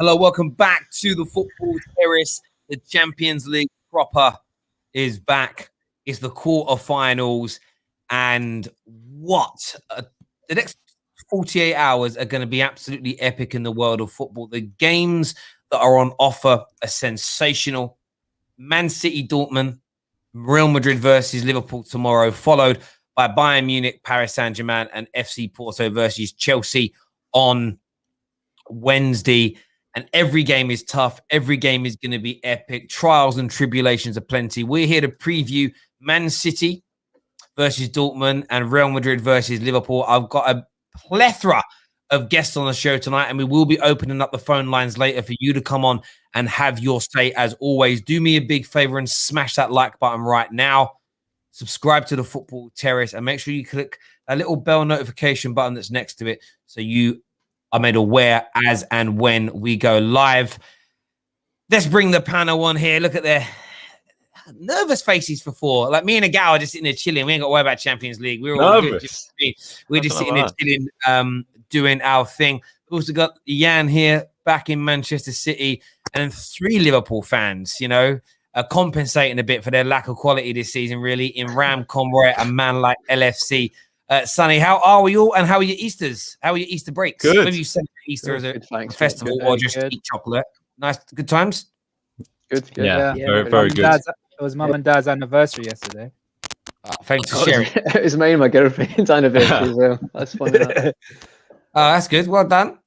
Hello, welcome back to the Football Terrace. The Champions League proper is back. It's the quarterfinals, and the next 48 hours are going to be absolutely epic in the world of football. The games that are on offer are sensational. Man City, Dortmund, Real Madrid versus Liverpool tomorrow, followed by Bayern Munich, Paris Saint-Germain, and FC Porto versus Chelsea on Wednesday. And every game is tough. Every game is going to be epic. Trials and tribulations are plenty. We're here to preview Man City versus Dortmund and Real Madrid versus Liverpool. I've got a plethora of guests on the show tonight, and we will be opening up the phone lines later for you to come on and have your say. As always, do me a big favor and smash that like button right now. Subscribe to the Football Terrace and make sure you click a little bell notification button that's next to it so you are made aware as and when we go live. Let's bring the panel on here. Look at their nervous faces for four. Like me and a gal are just sitting there chilling. We ain't got to worry about Champions League. We're all nervous. Good. We're just sitting there chilling, doing our thing. We've also got Jan here back in Manchester City and 3 Liverpool fans, compensating a bit for their lack of quality this season, really, in Ram Conroy, a man like LFC. Sonny, how are we all, and how are your Easters? How are your Easter breaks? Good. Maybe you said Easter as a festival or just eat chocolate. Nice, good times? Good. Yeah. Very good. It was Mum and Dad's anniversary yesterday. Thanks for sharing. It was mine and my girlfriend's anniversary as well. That's funny. That's good. Well done.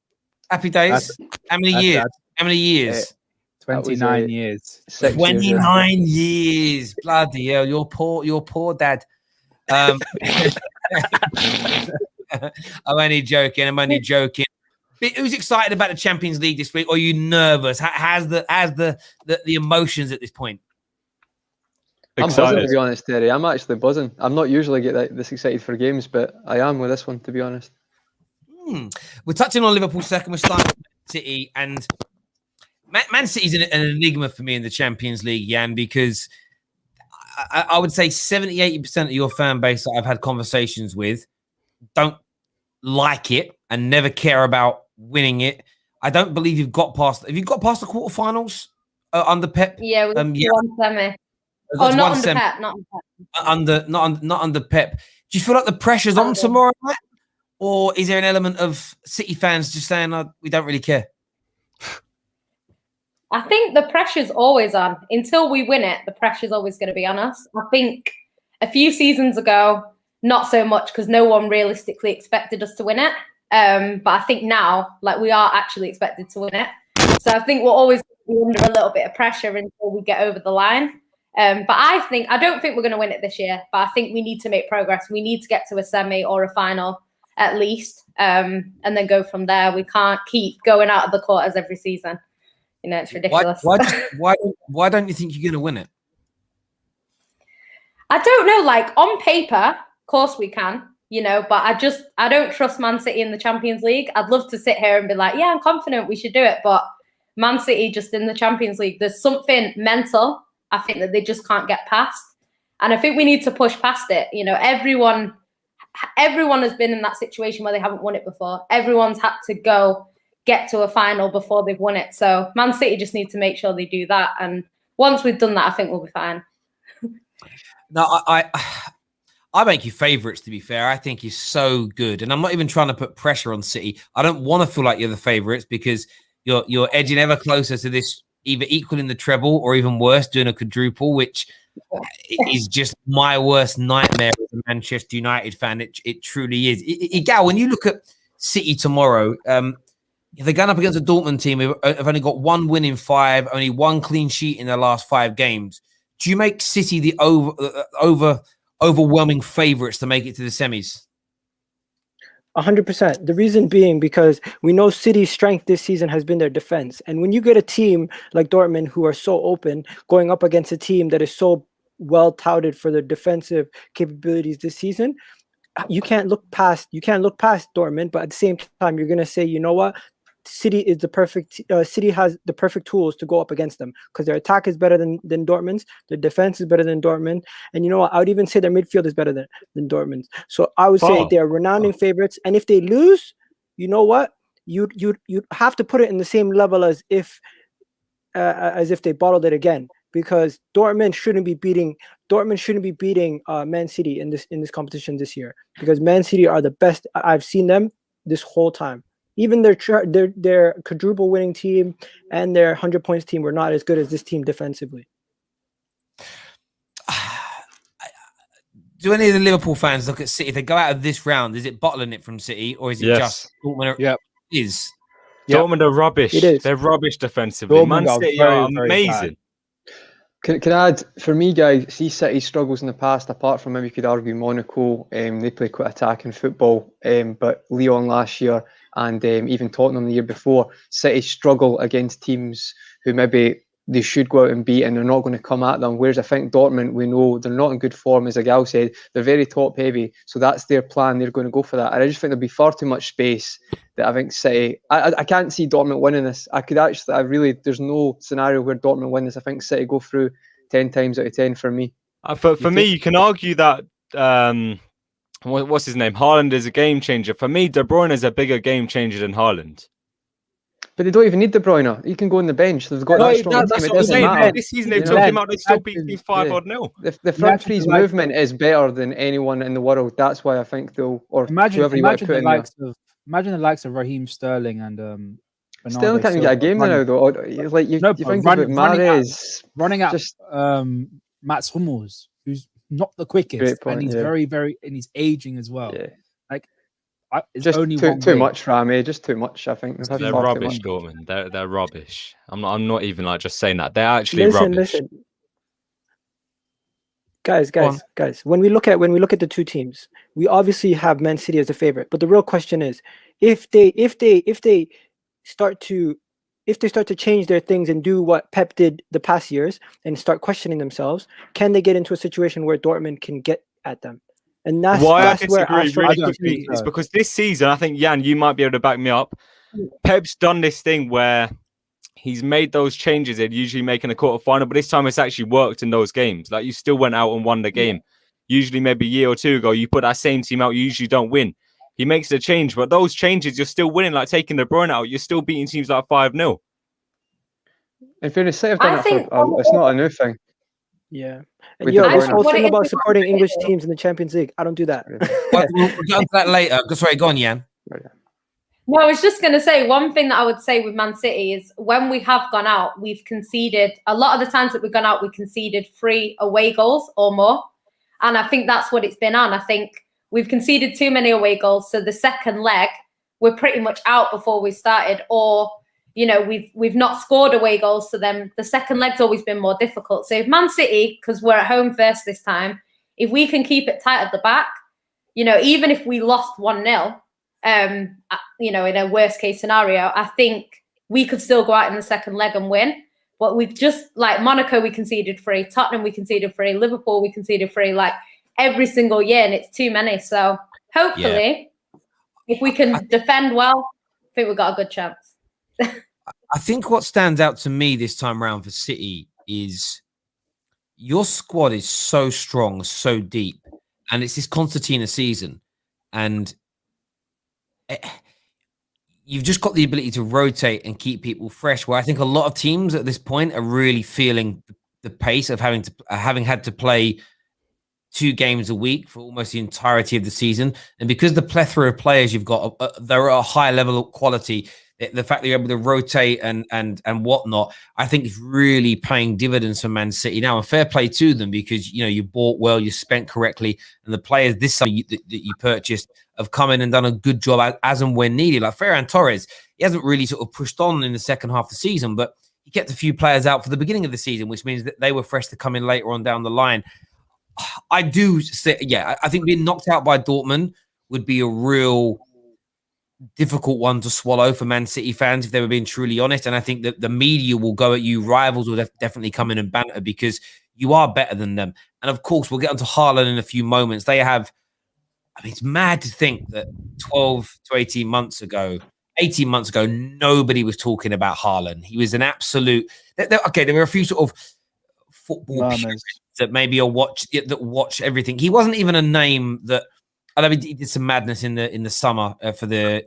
Happy days. How many years? How many years? 29 years. 29 years. Bloody hell. Your poor dad. I'm only joking. Who's excited about the Champions League this week? Or are you nervous? How's the emotions at this point? I'm buzzing, to be honest, Terry. I'm actually buzzing. I'm not usually this excited for games, but I am with this one, to be honest. We're touching on Liverpool second. We're starting with Man City, and Man City's an enigma for me in the Champions League, Jan, because I would say 70-80% of your fan base that I've had conversations with don't like it and never care about winning it. I don't believe you've got past. Have you got past the quarterfinals under Pep? Yeah, one semi. Oh, not under Pep. Not under Pep. Do you feel like the pressure's on tomorrow night, or is there an element of City fans just saying we don't really care? I think the pressure's always on. Until we win it, the pressure's always going to be on us. I think a few seasons ago, not so much because no one realistically expected us to win it. But I think now, we are actually expected to win it. So I think we'll always be under a little bit of pressure until we get over the line. But I don't think we're going to win it this year. But I think we need to make progress. We need to get to a semi or a final at least, and then go from there. We can't keep going out of the quarters every season. It's ridiculous. Why don't you think you're going to win it? I don't know. On paper, of course we can, but I don't trust Man City in the Champions League. I'd love to sit here and be like, yeah, I'm confident we should do it. But Man City just in the Champions League, there's something mental, I think, that they just can't get past. And I think we need to push past it. Everyone has been in that situation where they haven't won it before. Everyone's had to get to a final before they've won it. So Man City just need to make sure they do that. And once we've done that, I think we'll be fine. No, I make you favourites, to be fair. I think you're so good. And I'm not even trying to put pressure on City. I don't want to feel like you're the favourites because you're edging ever closer to this, either equaling the treble or even worse, doing a quadruple, which is just my worst nightmare as a Manchester United fan. It truly is. Igal, when you look at City tomorrow, if they're going up against a Dortmund team who have only got 1 win in 5, only 1 clean sheet in their last 5 games, do you make City the overwhelming favourites to make it to the semis? 100%. The reason being because we know City's strength this season has been their defense. And when you get a team like Dortmund who are so open going up against a team that is so well touted for their defensive capabilities this season, you can't look past Dortmund, but at the same time you're going to say, you know what? City has the perfect tools to go up against them because their attack is better than Dortmund's, their defense is better than Dortmund, and you know what? I would even say their midfield is better than Dortmund's. So I would say they're renowned favorites, and if they lose, you know what? you have to put it in the same level as if they bottled it again, because Dortmund shouldn't be beating Man City in this competition this year, because Man City are the best I've seen them this whole time. Even their quadruple winning team and their 100 points team were not as good as this team defensively. Do any of the Liverpool fans look at City? If they go out of this round, is it bottling it from City, or is it just Dortmund? Yep. Is Dortmund are rubbish. It is. They're rubbish defensively. Dortmund Man City are amazing. Can I add, for me, guys, see City struggles in the past, apart from maybe you could argue Monaco, they play quite attacking football, but Lyon last year and even Tottenham the year before, City struggle against teams who maybe they should go out and beat, and they're not going to come at them. Whereas I think Dortmund, we know they're not in good form, as Agal said. They're very top heavy, so that's their plan. They're going to go for that. And I just think there'll be far too much space that I think City. I can't see Dortmund winning this. There's no scenario where Dortmund win this. I think City go through 10 times out of 10 for me. For me, you can argue that what's his name? Haaland is a game changer. For me, De Bruyne is a bigger game changer than Haaland. But they don't even need De Bruyne. He can go on the bench. They've got that strong team. It doesn't matter. This season they took him out. They still beat Team 5-0. The front three's movement is better than anyone in the world. That's why I think they'll. Or whoever you want to put in there. Imagine the likes of Raheem Sterling and. Sterling can't even get a game now, though. Like you think about Mahrez running out Mats Hummels, who's not the quickest, and he's very, very, and he's aging as well. Yeah. Like, just only too much, Rami. Just too much. I think they're rubbish, Dortmund. They're rubbish. I'm not even like just saying that. They're actually rubbish. Listen. Guys. When we look at the two teams, we obviously have Man City as a favorite. But the real question is, if they start to change their things and do what Pep did the past years and start questioning themselves, can they get into a situation where Dortmund can get at them? And that's where I quickly is because this season, I think, Jan, you might be able to back me up. Pep's done this thing where he's made those changes in usually making a quarterfinal, but this time it's actually worked in those games. Like, you still went out and won the game. Usually maybe a year or two ago, you put that same team out, you usually don't win. He makes a change, but those changes, you're still winning. Like taking De Bruyne out, you're still beating teams like 5-0. In fairness, City have done it for, it's not a new thing. Yeah. And this whole thing about supporting English teams in the Champions League, I don't do that. We'll get to that later. Sorry, go on, Jan. No, I was just going to say, one thing that I would say with Man City is when we have gone out, we've conceded, a lot of the times that we've gone out, we conceded 3 away goals or more. And I think that's what it's been on. I think we've conceded too many away goals. So the second leg, we're pretty much out before we started. Or, you know, we've not scored away goals. So then the second leg's always been more difficult. So if Man City, because we're at home first this time, if we can keep it tight at the back, you know, even if we lost 1-0, you know, in a worst case scenario, I think we could still go out in the second leg and win. But we've just, like Monaco, we conceded 3, Tottenham, we conceded 3, Liverpool, we conceded 3, like every single year, and it's too many. So hopefully, if we can defend well, I think we've got a good chance. I think what stands out to me this time around for City is your squad is so strong, so deep, and it's this concertina season, and you've just got the ability to rotate and keep people fresh, where I think a lot of teams at this point are really feeling the pace of having had to play 2 games a week for almost the entirety of the season. And because the plethora of players you've got, they're at a high level of quality, the fact that you're able to rotate and whatnot, I think is really paying dividends for Man City now. And fair play to them, because, you know, you bought well, you spent correctly, and the players this summer that you purchased have come in and done a good job as and when needed. Like Ferran Torres, he hasn't really sort of pushed on in the second half of the season, but he kept a few players out for the beginning of the season, which means that they were fresh to come in later on down the line. I do say, I think being knocked out by Dortmund would be a real difficult one to swallow for Man City fans if they were being truly honest. And I think that the media will go at you. Rivals will definitely come in and banter because you are better than them. And of course, we'll get onto Haaland in a few moments. They have, I mean, it's mad to think that 12 to 18 months ago, nobody was talking about Haaland. He was an absolute, okay, there were a few sort of football purists that maybe watch everything. He wasn't even a name that I mean, he did some madness in the summer for the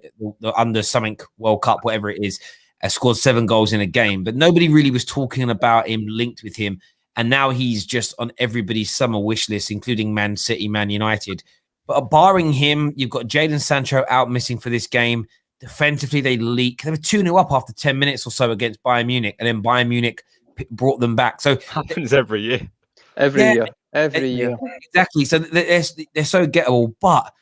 under something World Cup, whatever it is. Scored 7 goals in a game, but nobody really was talking about him linked with him. And now he's just on everybody's summer wish list, including Man City, Man United. But barring him, you've got Jadon Sancho out missing for this game. Defensively, they leak. They were 2-0 up after 10 minutes or so against Bayern Munich, and then Bayern Munich brought them back. So happens every year. Every year. Exactly. So they're so gettable, but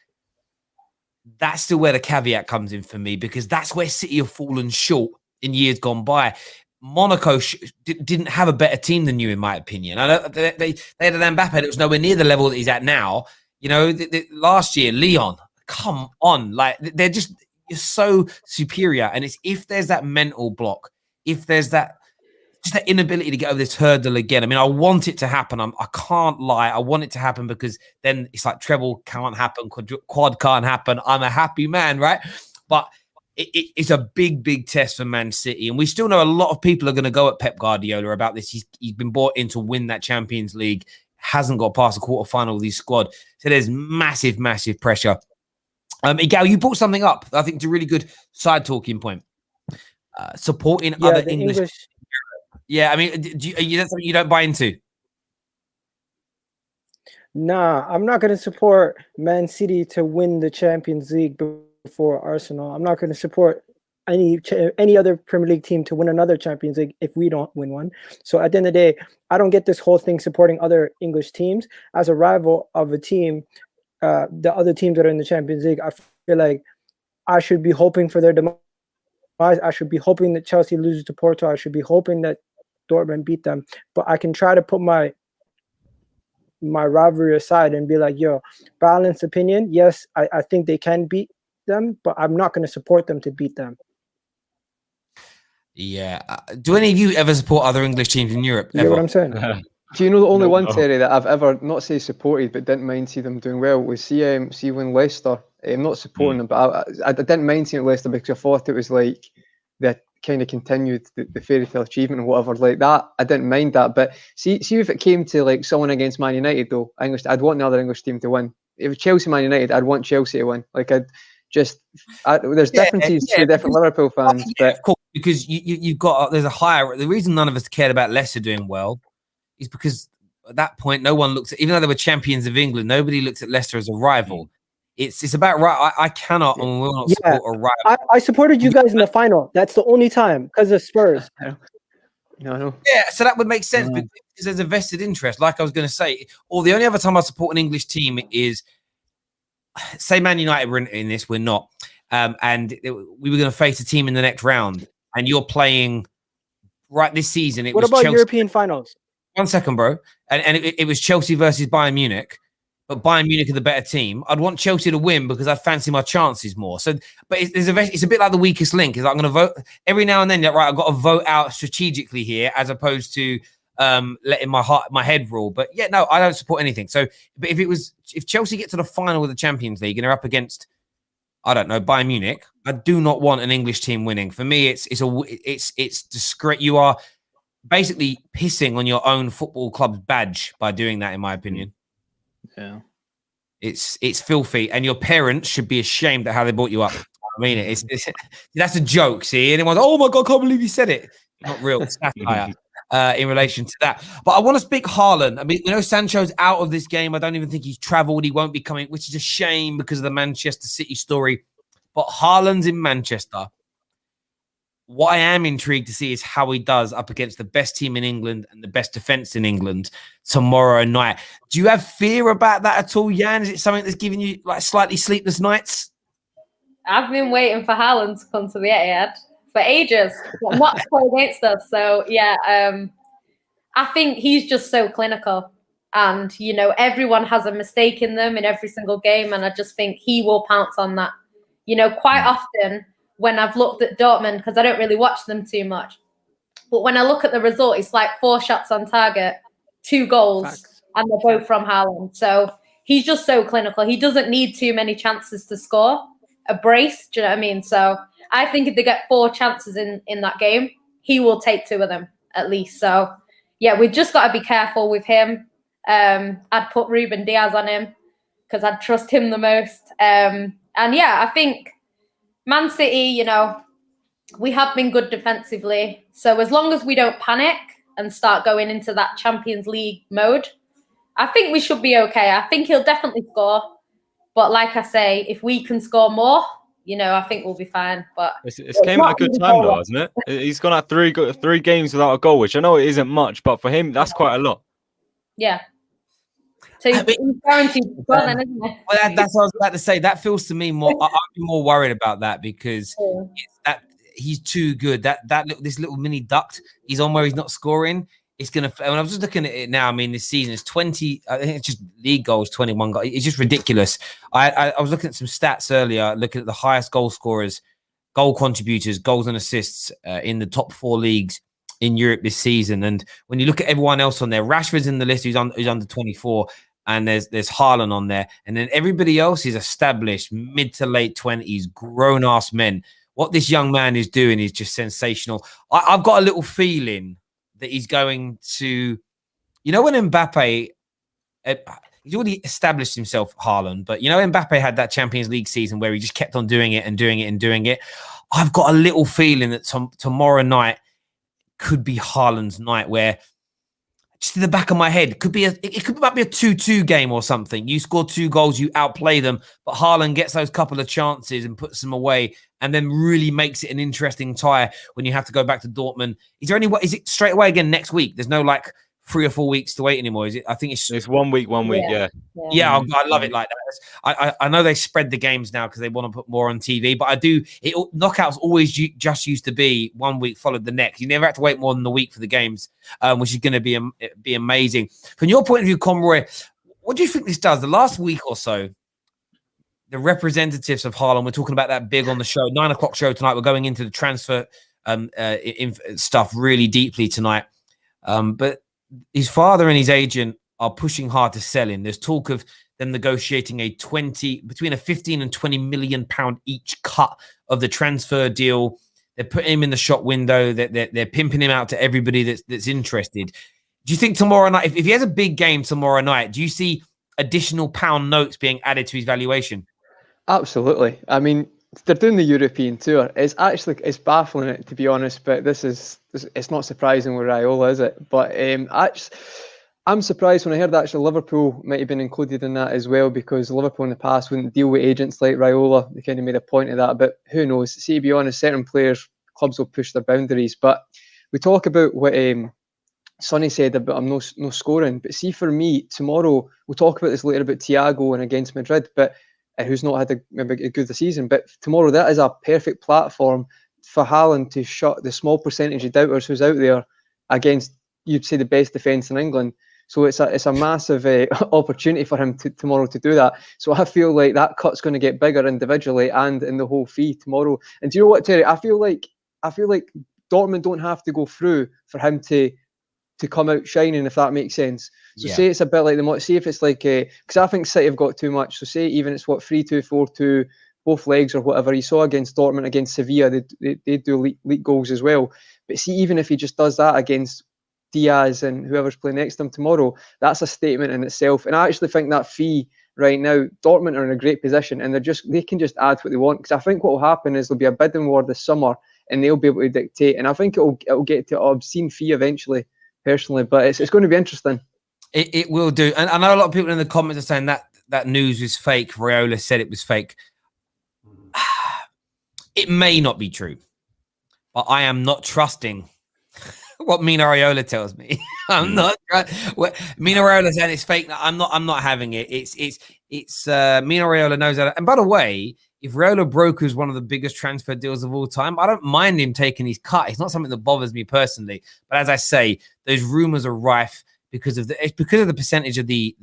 that's still where the caveat comes in for me, because that's where City have fallen short in years gone by. Monaco didn't have a better team than you, in my opinion. I know they had an Mbappe that was nowhere near the level that he's at now. You know, last year, Lyon, come on. Like, they're just, you're so superior. And it's if there's that mental block, if there's that, just that inability to get over this hurdle again. I mean, I want it to happen. I can't lie. I want it to happen, because then it's like treble can't happen, quad can't happen. I'm a happy man, right? But it's a big, big test for Man City. And we still know a lot of people are going to go at Pep Guardiola about this. He's been brought in to win that Champions League, hasn't got past the quarterfinal with his squad. So there's massive, massive pressure. Igal, you brought something up. I think it's a really good side talking point. Supporting other English. Yeah, I mean, that's something you don't buy into? Nah, I'm not going to support Man City to win the Champions League before Arsenal. I'm not going to support any other Premier League team to win another Champions League if we don't win one. So at the end of the day, I don't get this whole thing supporting other English teams as a rival of a team. The other teams that are in the Champions League, I feel like I should be hoping for their demise. I should be hoping that Chelsea loses to Porto. I should be hoping that Dortmund beat them. But I can try to put my rivalry aside and be like, yo, balanced opinion. Yes, I think they can beat them, but I'm not going to support them to beat them. Yeah. Do any of you ever support other English teams in Europe? You know what I'm saying? Do you know the only one, Terry, that I've ever not say supported but didn't mind see them doing well was see when Leicester. I'm not supporting them, but I didn't mind seeing Leicester because I thought it was like that kind of continued the fairy tale achievement and whatever like that. I didn't mind that, but see if it came to like someone against Man United though, I'd want another English team to win. If it's Chelsea, Man United, I'd want Chelsea to win. Like there's differences to different Liverpool fans, but of course, because you've got there's a higher. The reason none of us cared about Leicester doing well is because at that point no one looks at, even though they were champions of England, nobody looks at Leicester as a rival. It's about right. I cannot and will not support a rival. I supported you guys in the final. That's the only time because of Spurs. No. Yeah, so that would make sense because there's a vested interest. Like I was going to say, or the only other time I support an English team is, say, Man United were in this. We're not, and we were going to face a team in the next round, and you're playing right this season. What about Chelsea. European finals? 1 second, bro. And it was Chelsea versus Bayern Munich. But Bayern Munich are the better team. I'd want Chelsea to win because I fancy my chances more. So, but it's a bit like the weakest link. Is I'm going to vote every now and then. Right, I've got to vote out strategically here, as opposed to letting my head rule. But yeah, no, I don't support anything. So, but if Chelsea get to the final of the Champions League and they're up against, I don't know, Bayern Munich, I do not want an English team winning. For me, it's discreet. You are basically pissing on your own football club's badge by doing that, in my opinion. Yeah, it's filthy, and your parents should be ashamed at how they brought you up. I mean, it's that's a joke. See, anyone's, oh my god, I can't believe you said it. Not real satire in relation to that. But I want to speak Haaland. I mean, Sancho's out of this game. I don't even think he's travelled. He won't be coming, which is a shame because of the Manchester City story. But Haaland's in Manchester. What I am intrigued to see is how he does up against the best team in England and the best defence in England tomorrow night. Do you have fear about that at all, Jan? Is it something that's giving you like slightly sleepless nights? I've been waiting for Haaland to come to the Etihad for ages, not to play against us. So yeah, I think he's just so clinical, and everyone has a mistake in them in every single game, and I just think he will pounce on that. Quite often, when I've looked at Dortmund, because I don't really watch them too much, but when I look at the result, it's like 4 shots on target, 2 goals, and they're both from Haaland. So he's just so clinical. He doesn't need too many chances to score a brace. Do you know what I mean? So I think if they get 4 chances in that game, he will take 2 of them at least. So yeah, we've just got to be careful with him. I'd put Ruben Diaz on him. because I'd trust him the most. And yeah, I think Man City, you know, we have been good defensively. So as long as we don't panic and start going into that Champions League mode, I think we should be okay. I think he'll definitely score. But like I say, if we can score more, you know, I think we'll be fine. But it's came at a good time, though, hasn't it? He's gone at three games without a goal, which I know it isn't much, but for him, that's quite a lot. Yeah. So he's guaranteed to score then, isn't it? Well, that's what I was about to say. That feels to me more. I'd be more worried about that because he's too good. This little mini duct, he's on where he's not scoring. It's gonna. When I was just looking at it now, I mean, this season is 20. I think it's just league goals, 21 goals. It's just ridiculous. I was looking at some stats earlier, looking at the highest goal scorers, goal contributors, goals and assists in the top 4 leagues in Europe this season. And when you look at everyone else on there, Rashford's in the list, who's under 24, and there's Haaland on there, and then everybody else is established mid to late 20s, grown ass men. What this young man is doing is just sensational. I've got a little feeling that he's going to, you know, when Mbappe, he's already established himself, Haaland, but you know, Mbappe had that Champions League season where he just kept on doing it and doing it and doing it. I've got a little feeling that tomorrow night could be Haaland's night, where just in the back of my head, it might be a 2-2 game or something. You score 2 goals, you outplay them, but Haaland gets those couple of chances and puts them away, and then really makes it an interesting tie when you have to go back to Dortmund. Is it straight away again next week? There's no like 3 or 4 weeks to wait anymore, is it? I think it's 1 week, yeah. Yeah, I love it like that. I know they spread the games now because they want to put more on TV, but knockouts always just used to be 1 week followed the next. You never had to wait more than a week for the games, which is going to be amazing. From your point of view, Conroy, what do you think this does? The last week or so, the representatives of Haaland, we're talking about that big on the show, 9 o'clock show tonight. We're going into the transfer stuff really deeply tonight. But his father and his agent are pushing hard to sell him. There's talk of them negotiating between a 15 and 20 million pound each cut of the transfer deal. They're putting him in the shop window. They're pimping him out to everybody that's interested. Do you think tomorrow night, if he has a big game tomorrow night, do you see additional pound notes being added to his valuation? Absolutely. I mean, they're doing the European tour. It's baffling it, to be honest, but it's not surprising with Raiola, is it? But I'm surprised when I heard that actually Liverpool might have been included in that as well, because Liverpool in the past wouldn't deal with agents like Raiola. They kind of made a point of that, but who knows? See, to be honest, certain players, clubs will push their boundaries. But we talk about what Sonny said about no scoring. But see, for me, tomorrow, we'll talk about this later about Thiago and against Madrid, but who's not had a good season. But tomorrow, that is a perfect platform for Haaland to shut the small percentage of doubters who's out there against, you'd say, the best defence in England. So it's a massive opportunity for him tomorrow to do that. So I feel like that cut's going to get bigger individually and in the whole fee tomorrow. And do you know what, Terry? I feel like Dortmund don't have to go through for him to come out shining, if that makes sense. So say it's a bit like see if it's like because I think City have got too much. So say even it's 3-2, 4-2, both legs or whatever. You saw against Dortmund, against Sevilla, they do elite goals as well. But see, even if he just does that against Diaz and whoever's playing next to him tomorrow, that's a statement in itself. And I actually think that fee right now, Dortmund are in a great position, and they can just add what they want. Because I think what will happen is there'll be a bidding war this summer, and they'll be able to dictate. And I think it'll get to an obscene fee eventually, personally. But it's going to be interesting. It will do. And I know a lot of people in the comments are saying that news was fake. Raiola said it was fake. It may not be true, but I am not trusting what Mino Raiola tells me. I'm not. Mino Raiola saying it's fake. I'm not having it. It's Mino Raiola knows that. And by the way, if Raiola brokers one of the biggest transfer deals of all time, I don't mind him taking his cut. It's not something that bothers me personally. But as I say, those rumors are rife because of the percentage of the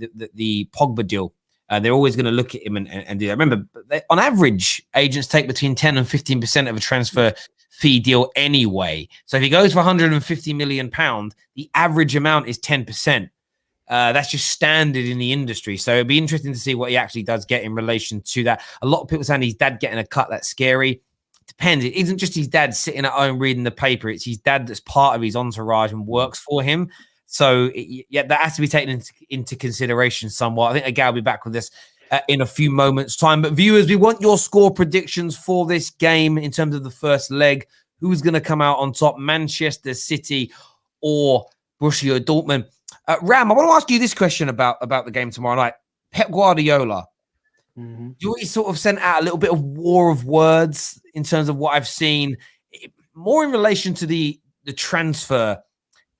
Pogba deal. They're always going to look at him and do that. Remember, on average, agents take between 10 and 15% of a transfer fee deal anyway. So if he goes for £150 million, the average amount is 10%. That's just standard in the industry. So it'd be interesting to see what he actually does get in relation to that. A lot of people saying his dad getting a cut, that's scary. It depends. It isn't just his dad sitting at home reading the paper. It's his dad that's part of his entourage and works for him. So that has to be taken into consideration somewhat. I think Agal will be back with this in a few moments' time. But viewers, we want your score predictions for this game in terms of the first leg. Who's going to come out on top, Manchester City or Borussia Dortmund? Ram, I want to ask you this question about the game tomorrow night. Pep Guardiola, you sort of sent out a little bit of war of words in terms of what I've seen, more in relation to the transfer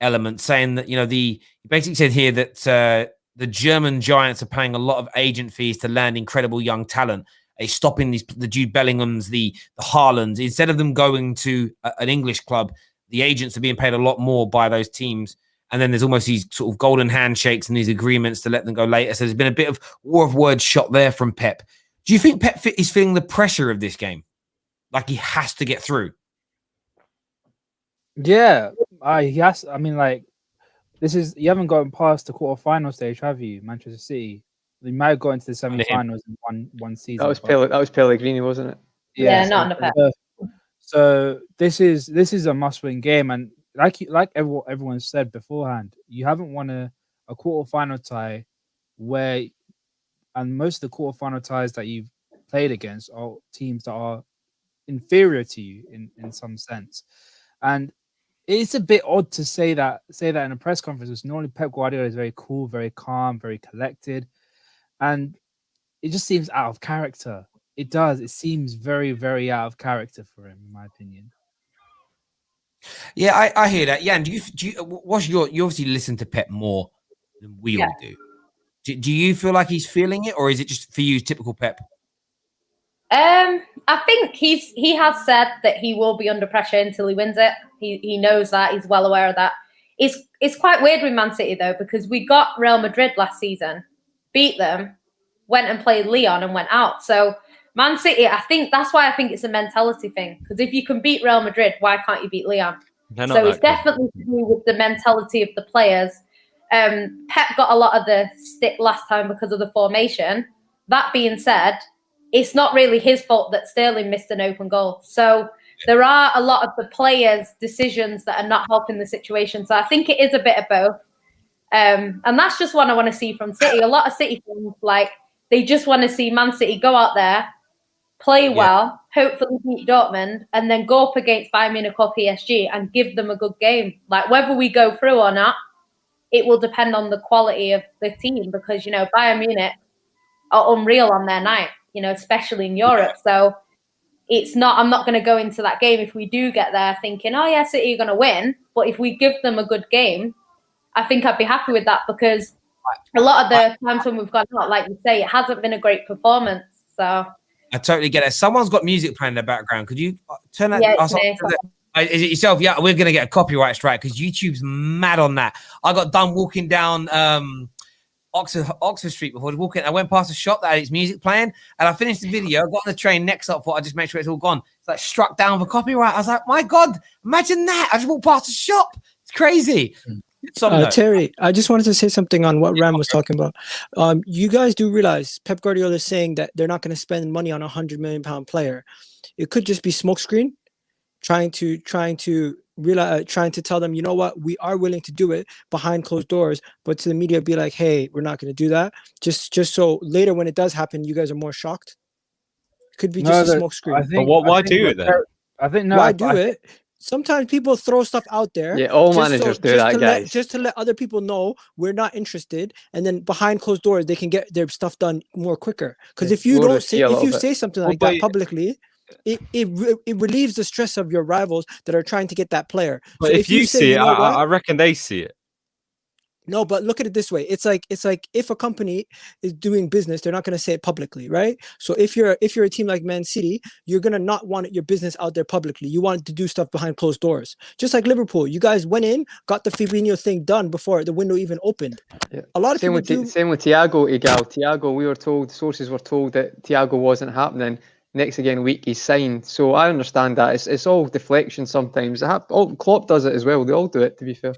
element, saying that, he basically said here that the German giants are paying a lot of agent fees to land incredible young talent. They're stopping the Jude Bellinghams, the Haalands. Instead of them going to an English club, the agents are being paid a lot more by those teams. And then there's almost these sort of golden handshakes and these agreements to let them go later. So there's been a bit of war of words shot there from Pep. Do you think Pep is feeling the pressure of this game? Like he has to get through? Yeah, he has. I mean, like, you haven't gotten past the quarterfinal stage, have you? Manchester City. You might have got into the semi-finals in one season. That was Pellegrini, wasn't it? Yeah, not under Pep. So this is a must-win game, and like everyone said beforehand, you haven't won a quarterfinal tie and most of the quarterfinal ties that you've played against are teams that are inferior to you in some sense, and it's a bit odd to say that in a press conference. Normally Pep Guardiola is very cool, very calm, very collected, and it just seems out of character. It does. It seems very, very out of character for him, in my opinion. Yeah, I hear that. Yeah, and you obviously listen to Pep more than we all do. Do you feel like he's feeling it, or is it just for you typical Pep? I think he has said that he will be under pressure until he wins it. He knows that. He's well aware of that. It's quite weird with Man City though, because we got Real Madrid last season, beat them, went and played Lyon and went out. So Man City, I think that's why I think it's a mentality thing. Because if you can beat Real Madrid, why can't you beat Lyon? So it's definitely to do with the mentality of the players. Pep got a lot of the stick last time because of the formation. That being said, it's not really his fault that Sterling missed an open goal. So there are a lot of the players' decisions that are not helping the situation. So I think it is a bit of both. And that's just what I want to see from City. A lot of City fans, like, they just want to see Man City go out there, play well, hopefully beat Dortmund, and then go up against Bayern Munich or PSG and give them a good game. Like, whether we go through or not, it will depend on the quality of the team because, Bayern Munich are unreal on their night, especially in Europe. So I'm not going to go into that game if we do get there thinking, oh, yeah, City are going to win. But if we give them a good game, I think I'd be happy with that because a lot of the times when we've gone out, like you say, it hasn't been a great performance. So I totally get it. Someone's got music playing in the background. Could you turn that? Yeah, is it yourself? Yeah, we're going to get a copyright strike because YouTube's mad on that. I got done walking down Oxford Street before I was walking. I went past a shop that had its music playing and I finished the video. I got on the train next up, thought I'd just make sure it's all gone. It's like struck down for copyright. I was like, my God, imagine that. I just walked past a shop. It's crazy. Terry, I just wanted to say something on what Ram was talking about. You guys do realize Pep Guardiola is saying that they're not going to spend money on a £100 million player. It could just be smokescreen, trying to tell them, you know what, we are willing to do it behind closed doors, but to the media be like, hey, we're not going to do that. Just so later when it does happen, you guys are more shocked. Could be just a smokescreen. But why do it then? I think no. Why do it? Sometimes people throw stuff out there. Yeah, all managers do that, guys. Just to let other people know we're not interested, and then behind closed doors they can get their stuff done more quicker. Because if you say something like that publicly, it relieves the stress of your rivals that are trying to get that player. But so if you see it, I reckon they see it. No, but look at it this way. It's like if a company is doing business, they're not going to say it publicly, right? So if you're a team like Man City, you're going to not want your business out there publicly. You want to do stuff behind closed doors. Just like Liverpool, you guys went in, got the Fabinho thing done before the window even opened. Yeah. A lot of same with Thiago, Igal. Thiago, we were told, sources were told that Thiago wasn't happening. Next week he's signed. So I understand that. It's all deflection sometimes. Klopp does it as well. They all do it, to be fair.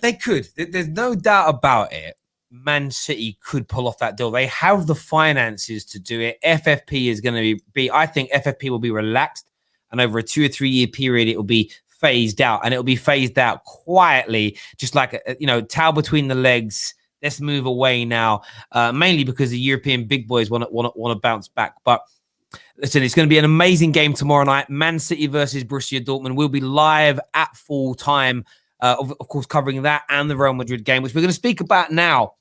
They could. There's no doubt about it. Man City could pull off that deal. They have the finances to do it. FFP is going to be. I think FFP will be relaxed, and over a 2 or 3 year period, it will be phased out, and it will be phased out quietly, just like towel between the legs. let's move away now, mainly because the European big boys want to bounce back. But listen, it's going to be an amazing game tomorrow night. Man City versus Borussia Dortmund. We'll be live at full time, of course, covering that and the Real Madrid game, which we're going to speak about now.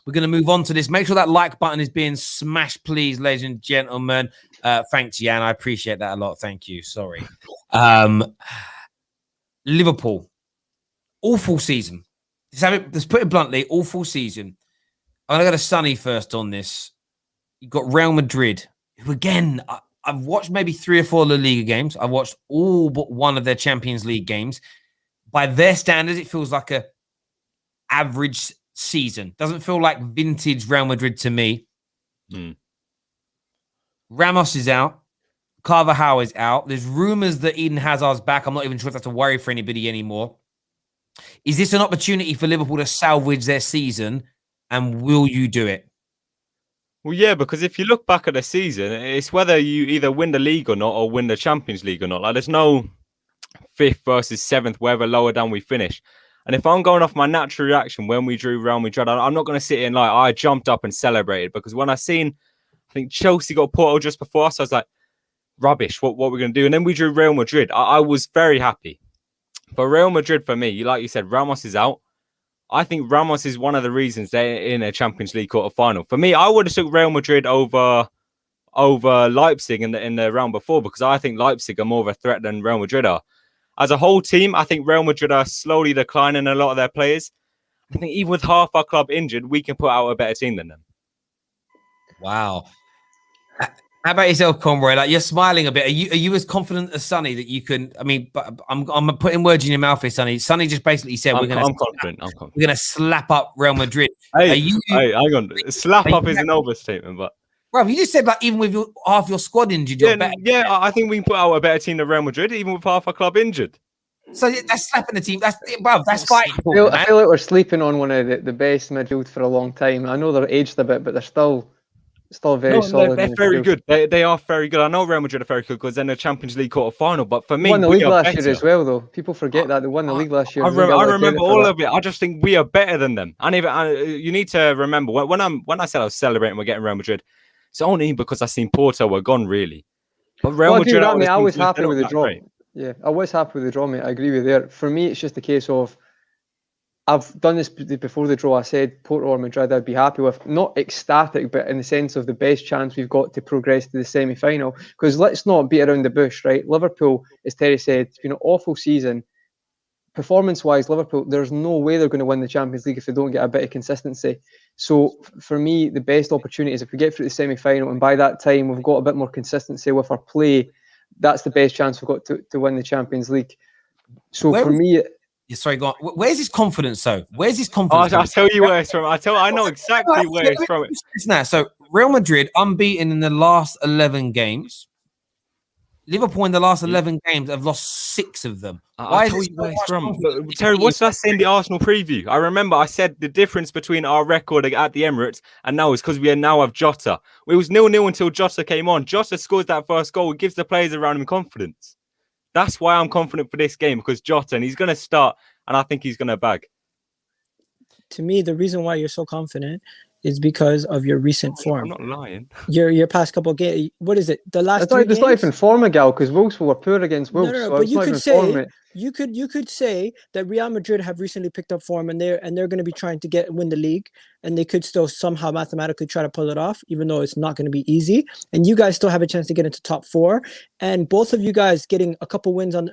We're going to move on to this. Make sure that like button is being smashed, please, ladies and gentlemen. Thanks, Jan. I appreciate that a lot. Thank you. Sorry. Liverpool, awful season. Let's put it bluntly, awful season. I'm going to go to Sonny first on this. You've got Real Madrid, who again, I've watched maybe 3 or 4 La Liga games. I've watched all but one of their Champions League games. By their standards, it feels like a average season. Doesn't feel like vintage Real Madrid to me. Ramos is out. Carvajal is out. There's rumors that Eden Hazard's back. I'm not even sure if that's a worry for anybody anymore. Is this an opportunity for Liverpool to salvage their season? And will you do it? Well, yeah, because if you look back at the season, it's whether you either win the league or not, or win the Champions League or not. Like, there's no 5th versus 7th, wherever lower down we finish. And if I'm going off my natural reaction when we drew Real Madrid, I'm not going to sit here and I jumped up and celebrated, because when I think Chelsea got Porto just before us, I was like, rubbish, what we're going to do? And then we drew Real Madrid. I was very happy. But Real Madrid, for me, like you said, Ramos is out. I think Ramos is one of the reasons they're in a Champions League quarter-final. For me, I would have took Real Madrid over Leipzig in the round before, because I think Leipzig are more of a threat than Real Madrid are. As a whole team, I think Real Madrid are slowly declining a lot of their players. I think even with half our club injured, we can put out a better team than them. Wow. How about yourself, Conroy? Like, you're smiling a bit. Are you as confident as Sonny that you can? I mean, but I'm putting words in your mouth here, Sonny. Sonny just basically said I'm confident. We're gonna slap up Real Madrid. Hey, hang on. Slap up is an overstatement, but bro, you just said like even with half your squad injured, you're better. Yeah, I think we can put out a better team than Real Madrid, even with half our club injured. So that's slapping the team. That's fighting. I feel like we're sleeping on one of the best midfield for a long time. I know they're aged a bit, but they're still very solid. They're very good. They are very good. I know Real Madrid are very good because they're in the Champions League quarter-final. But for me, they won the league last year as well, though. People forget that they won the league last year. I remember all of it. I just think we are better than them. And you need to remember when I said I was celebrating we're getting Real Madrid, it's only because I seen Porto were gone, really. But Real Madrid, I was happy with the draw. Yeah, I was happy with the draw, mate. I agree with you there. For me, it's just a case of I've done this before the draw. I said Porto or Madrid I'd be happy with. Not ecstatic, but in the sense of the best chance we've got to progress to the semi-final. Because let's not beat around the bush, right? Liverpool, as Terry said, it's been an awful season. Performance-wise, Liverpool, there's no way they're going to win the Champions League if they don't get a bit of consistency. So for me, the best opportunity is if we get through the semi-final, and by that time we've got a bit more consistency with our play, that's the best chance we've got to win the Champions League. So for me... Sorry, go on. Where's his confidence, though? Where's his confidence? I'll tell you where it's from. I know exactly where it's from. Now, so Real Madrid unbeaten in the last 11 games. Liverpool in the last 11 games have lost 6 of them. I'll tell you where it's from. Terry, what did I say in the Arsenal preview? I remember I said the difference between our record at the Emirates and now is because we now have Jota. It was 0-0 until Jota came on. Jota scores that first goal. It gives the players around him confidence. That's why I'm confident for this game, because Jota, and he's going to start, and I think he's going to bag. To me, the reason why you're so confident is because of your recent form. I'm not lying. Your past couple of games. What is it? The last 3 games? It's not even form, Miguel, because Wolves were poor against Wolves. No, so but you could say you could say that Real Madrid have recently picked up form, and they're going to be trying to win the league, and they could still somehow mathematically try to pull it off, even though it's not going to be easy. And you guys still have a chance to get into top 4, and both of you guys getting a couple wins on.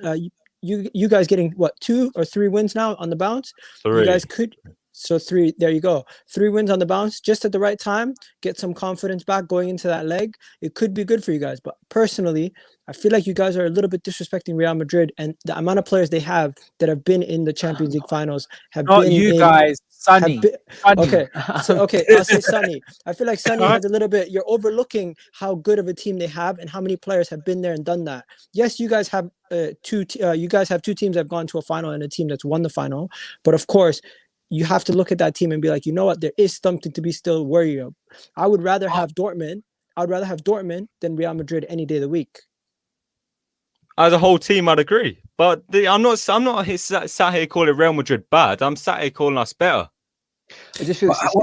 You guys getting what, 2 or 3 wins now on the bounce? 3. You guys could. So 3, there you go. 3 wins on the bounce, just at the right time. Get some confidence back going into that leg. It could be good for you guys. But personally, I feel like you guys are a little bit disrespecting Real Madrid, and the amount of players they have that have been in the Champions League finals have not been you guys. Sonny. Okay, I'll say Sonny. I feel like Sonny has a little bit. You're overlooking how good of a team they have and how many players have been there and done that. Yes, you guys have 2 teams that have gone to a final and a team that's won the final. But of course, you have to look at that team and be like, you know what, there is something to be still worried of. I would rather have Dortmund. I'd rather have Dortmund than Real Madrid any day of the week. As a whole team, I'd agree. But I'm not sat here calling Real Madrid bad. I'm sat here calling us better. I just feel sorry.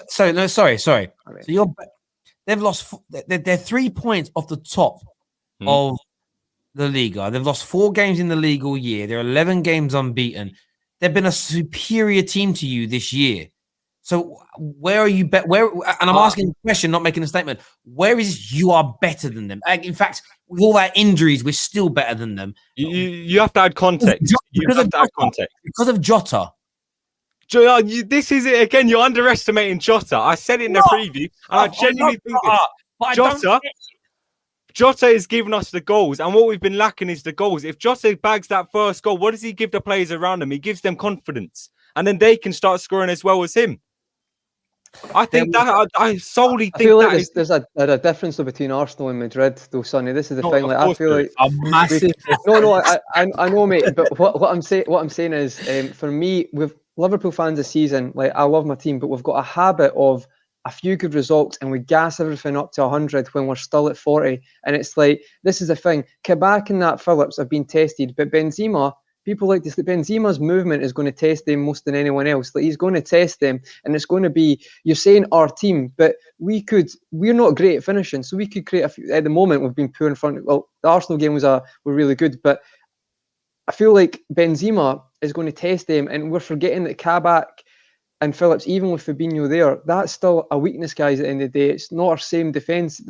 Right. So they've lost. They're 3 points off the top of the Liga. They've lost 4 games in the league all year. They're 11 games unbeaten. They've been a superior team to you this year. So where are you? And I'm asking a question, not making a statement. Where is you are better than them? In fact, with all our injuries, we're still better than them. You have to add context. Because of Jota. This is it again. You're underestimating Jota. I said it in the preview, and I genuinely think Jota is giving us the goals, and what we've been lacking is the goals. If Jota bags that first goal, what does he give the players around him? He gives them confidence, and then they can start scoring as well as him. I think I solely think feel like there's a difference between Arsenal and Madrid, though, Sonny. This is the thing. Like, I feel like a massive. I know, mate. But what I'm saying is, for me, with Liverpool fans this season, like, I love my team, but we've got a habit of a few good results and we gas everything up to 100 when we're still at 40. And it's like, this is the thing. Kabak and that Phillips have been tested, but Benzema. People like this. Benzema's movement is going to test them most than anyone else. Like, he's going to test them, and it's going to be. You're saying our team, but we're not great at finishing, so we could create a few. At the moment, we've been poor in front. Well, the Arsenal game were really good, but I feel like Benzema is going to test them, and we're forgetting that Kabak and Phillips, even with Fabinho there, that's still a weakness, guys. At the end of the day, it's not our same defence.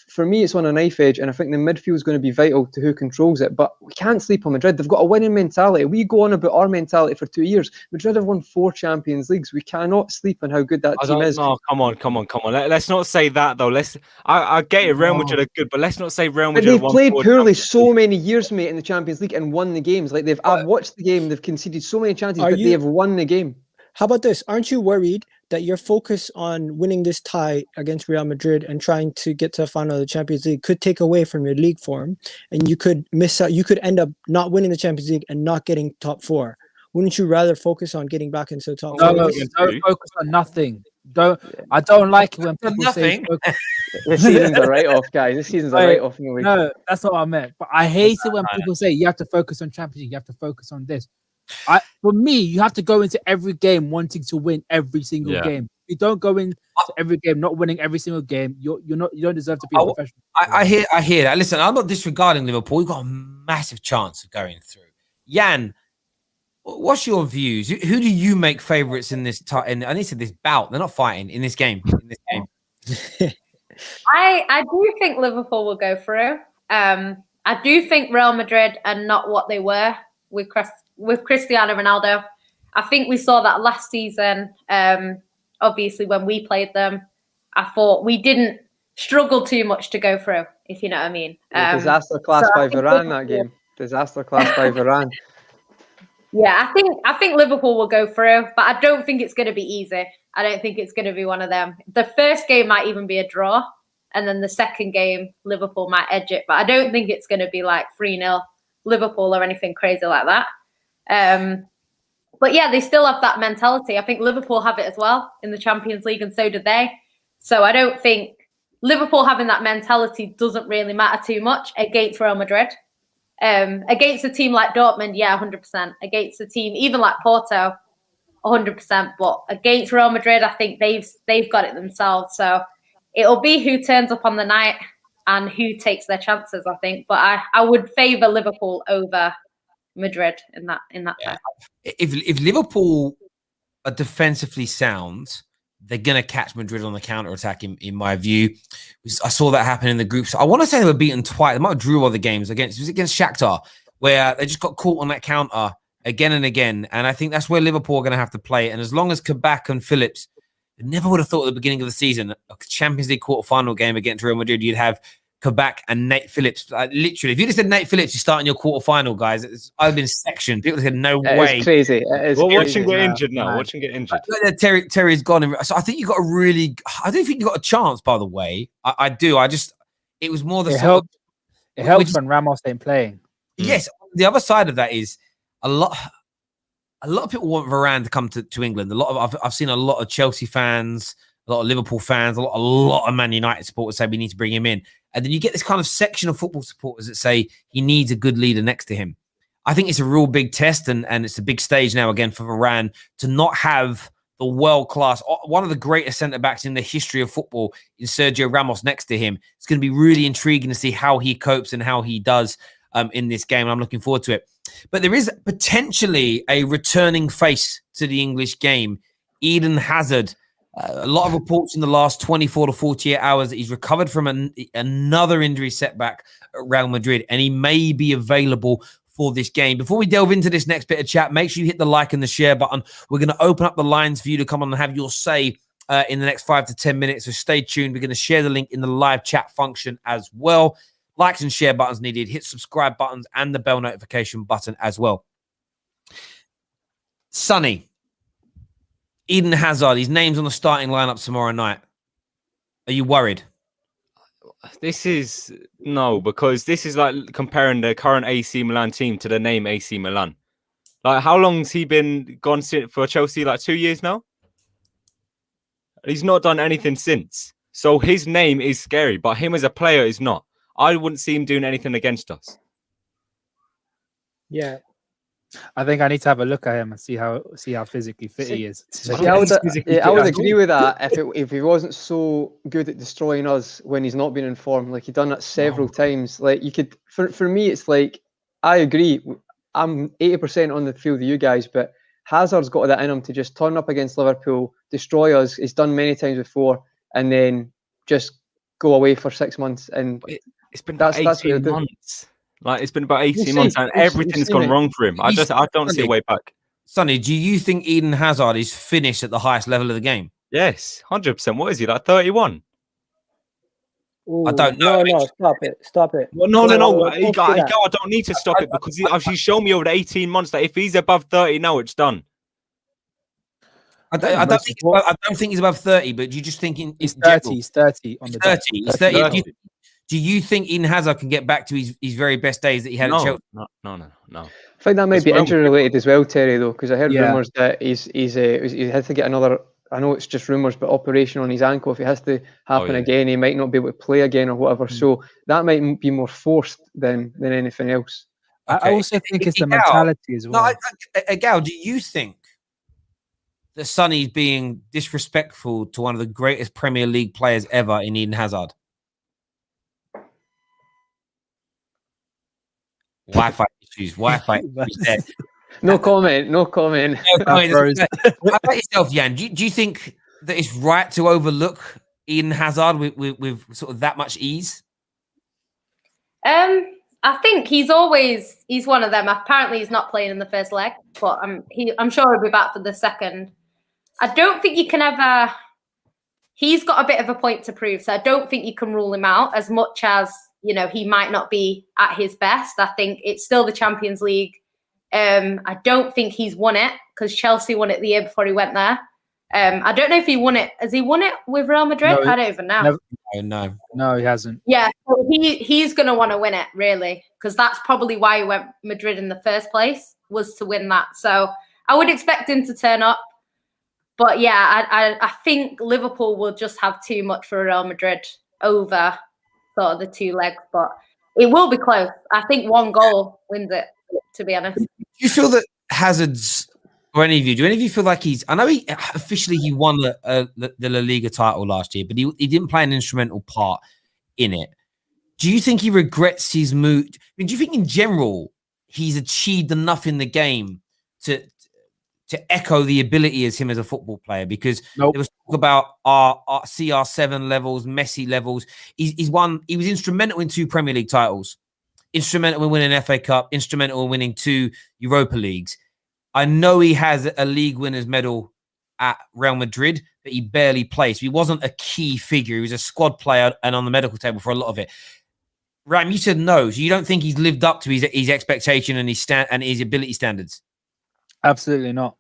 For me, it's on a knife edge, and I think the midfield is going to be vital to who controls it. But we can't sleep on Madrid. They've got a winning mentality. We go on about our mentality for 2 years. Madrid have won 4 Champions Leagues. We cannot sleep on how good that team is. No, come on. Let's not say that though. I get it. Real Madrid are good, but let's not say Real Madrid. They've played poorly so many years, mate, in the Champions League and won the games. Like, I've watched the game. They've conceded so many chances, but they have won the game. How about this? Aren't you worried that your focus on winning this tie against Real Madrid and trying to get to a final of the Champions League could take away from your league form, and you could miss out? You could end up not winning the Champions League and not getting top 4. Wouldn't you rather focus on getting back into the top 4? No, don't focus on nothing. I don't like it when people say focus. This season's a write-off, guys. This season's a write-off. No, that's not what I meant. But I hate it when people say you have to focus on Champions League, you have to focus on this. For me, you have to go into every game wanting to win every single game. You don't go into every game not winning every single game. You don't deserve to be a professional. I hear that. Listen, I'm not disregarding Liverpool. We've got a massive chance of going through. Jan, what's your views? Who do you make favourites in this? I need to say this bout. They're not fighting in this game. I do think Liverpool will go through. I do think Real Madrid are not what they were with Cristiano Ronaldo. I think we saw that last season. Obviously, when we played them, I thought we didn't struggle too much to go through, if you know what I mean. Disaster class by Varane that game. Disaster class by Varane. Yeah, I think Liverpool will go through, but I don't think it's going to be easy. I don't think it's going to be one of them. The first game might even be a draw, and then the second game, Liverpool might edge it. But I don't think it's going to be like 3-0 Liverpool or anything crazy like that. But yeah, they still have that mentality. I think Liverpool have it as well in the Champions League, and so did they. So I don't think Liverpool having that mentality doesn't really matter too much against Real Madrid. Against a team like Dortmund, yeah, 100%. Against a team even like Porto, 100%. But against Real Madrid, I think they've got it themselves. So it'll be who turns up on the night and who takes their chances, I think. But I would favour Liverpool over Madrid in that time. If Liverpool are defensively sound, they're going to catch Madrid on the counter-attack, in my view. I saw that happen in the groups. I want to say they were beaten twice. They might have drew other games against Shakhtar, where they just got caught on that counter again and again. And I think that's where Liverpool are going to have to play. And as long as Kabak and Phillips, I never would have thought at the beginning of the season, a Champions League quarter-final game against Real Madrid, you'd have Kabak and Nate Phillips. Literally, if you just said Nate Phillips, you start in your quarter-final, guys. I've been sectioned. People said, no way. It's crazy. Watch him get injured now. Watch him get injured. Terry's gone. So I think you got a really... I don't think you got a chance, by the way. I do. It was more the... It helps when Ramos ain't playing. Yes. The other side of that is a lot of people want Varane to come to England. I've seen a lot of Chelsea fans, a lot of Liverpool fans, a lot of Man United supporters say we need to bring him in. And then you get this kind of section of football supporters that say he needs a good leader next to him. I think it's a real big test, and it's a big stage now again for Varane to not have the world-class, one of the greatest centre-backs in the history of football in Sergio Ramos next to him. It's going to be really intriguing to see how he copes and how he does in this game. And I'm looking forward to it. But there is potentially a returning face to the English game, Eden Hazard. A lot of reports in the last 24 to 48 hours that he's recovered from another injury setback at Real Madrid, and he may be available for this game. Before we delve into this next bit of chat, make sure you hit the like and the share button. We're going to open up the lines for you to come on and have your say in the next 5 to 10 minutes. So stay tuned. We're going to share the link in the live chat function as well. Likes and share buttons needed. Hit subscribe buttons and the bell notification button as well. Sonny, Eden Hazard, his name's on the starting lineup tomorrow night. Are you worried? This is no, because this is like comparing the current AC Milan team to the name AC Milan. Like, how long's he been gone for Chelsea? Like 2 years now? He's not done anything since. So his name is scary, but him as a player is not. I wouldn't see him doing anything against us. Yeah. I think I need to have a look at him and see how physically fit he is. I would agree with that if he wasn't so good at destroying us when he's not been in form. Like, he's done that several times. Like, you could, for me, it's like, I agree. I'm 80% on the field of you guys, but Hazard's got that in him to just turn up against Liverpool, destroy us. He's done many times before, and then just go away for 6 months. And it's been about 18 months. Like, it's been about 18 months and everything's gone wrong for him. I don't see a way back. Sonny, do you think Eden Hazard is finished at the highest level of the game? Yes, 100%. What is he, like 31? Ooh, I don't know. No, stop it. Well, no. I don't need to stop it because he's shown me over the 18 months that if he's above 30 now, it's done. I don't think he's above 30, but you just thinking he's 30. He's 30 on the 30. He's 30. Do you think Eden Hazard can get back to his very best days that he had at Chelsea? No. I think that might be injury related as well, Terry, though, because I heard rumours that he had to get another, I know it's just rumours, but operation on his ankle. If it has to happen again, he might not be able to play again or whatever. So that might be more forced than anything else. Okay. I also think it's the mentality as well. Gal, do you think that Sonny's being disrespectful to one of the greatest Premier League players ever in Eden Hazard? Wi-Fi issues. No comment. No comment. How about yourself, Jan? Do you think that it's right to overlook Eden Hazard with sort of that much ease? I think he's one of them. Apparently, he's not playing in the first leg, but I'm sure he'll be back for the second. I don't think you can ever. He's got a bit of a point to prove, so I don't think you can rule him out as much as. You know, he might not be at his best. I think it's still the Champions League. I don't think he's won it because Chelsea won it the year before he went there. I don't know if he won it. Has he won it with Real Madrid? No, I don't even know. No, he hasn't. Yeah, so he's going to want to win it, really, because that's probably why he went Madrid in the first place, was to win that. So I would expect him to turn up. But yeah, I think Liverpool will just have too much for Real Madrid over sort of the two legs, but it will be close. I think one goal wins it, to be honest. Do you feel that Hazard's, or any of you, do any of you feel like I know he won the La Liga title last year, but he didn't play an instrumental part in it. Do you think he regrets his move? I mean, do you think in general he's achieved enough in the game to echo the ability as him as a football player? Because there was talk about our CR7 levels, Messi levels. He was instrumental in 2 Premier League titles, instrumental in winning an FA Cup, instrumental in winning 2 Europa Leagues. I know he has a league winner's medal at Real Madrid, but he barely plays. He wasn't a key figure. He was a squad player and on the medical table for a lot of it. Ram, you said no. So you don't think he's lived up to his expectation and his ability standards? Absolutely not.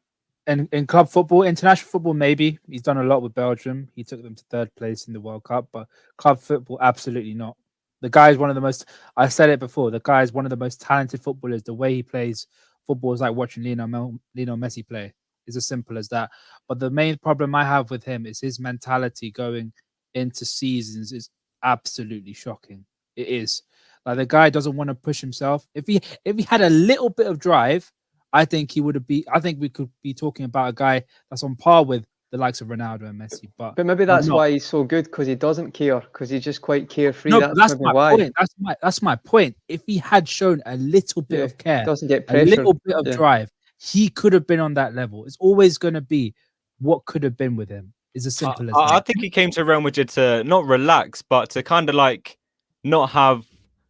And in club football, international football, maybe. He's done a lot with Belgium. He took them to 3rd place in the World Cup. But club football, absolutely not. The guy is one of the most, I said it before, the guy is one of the most talented footballers. The way he plays football is like watching Lionel Messi play. It's as simple as that. But the main problem I have with him is his mentality going into seasons is absolutely shocking. It is. Like, the guy doesn't want to push himself. If he had a little bit of drive, I think he would have been. I think we could be talking about a guy that's on par with the likes of Ronaldo and Messi. But maybe that's why he's so good, because he doesn't care, because he's just quite carefree. No, that's that's maybe my why. point. That's my point. If he had shown a little bit of care, doesn't get a pressure, little bit of drive, he could have been on that level. It's always going to be what could have been with him. It's as simple as that. I think he came to Real Madrid to not relax, but to kind of like not have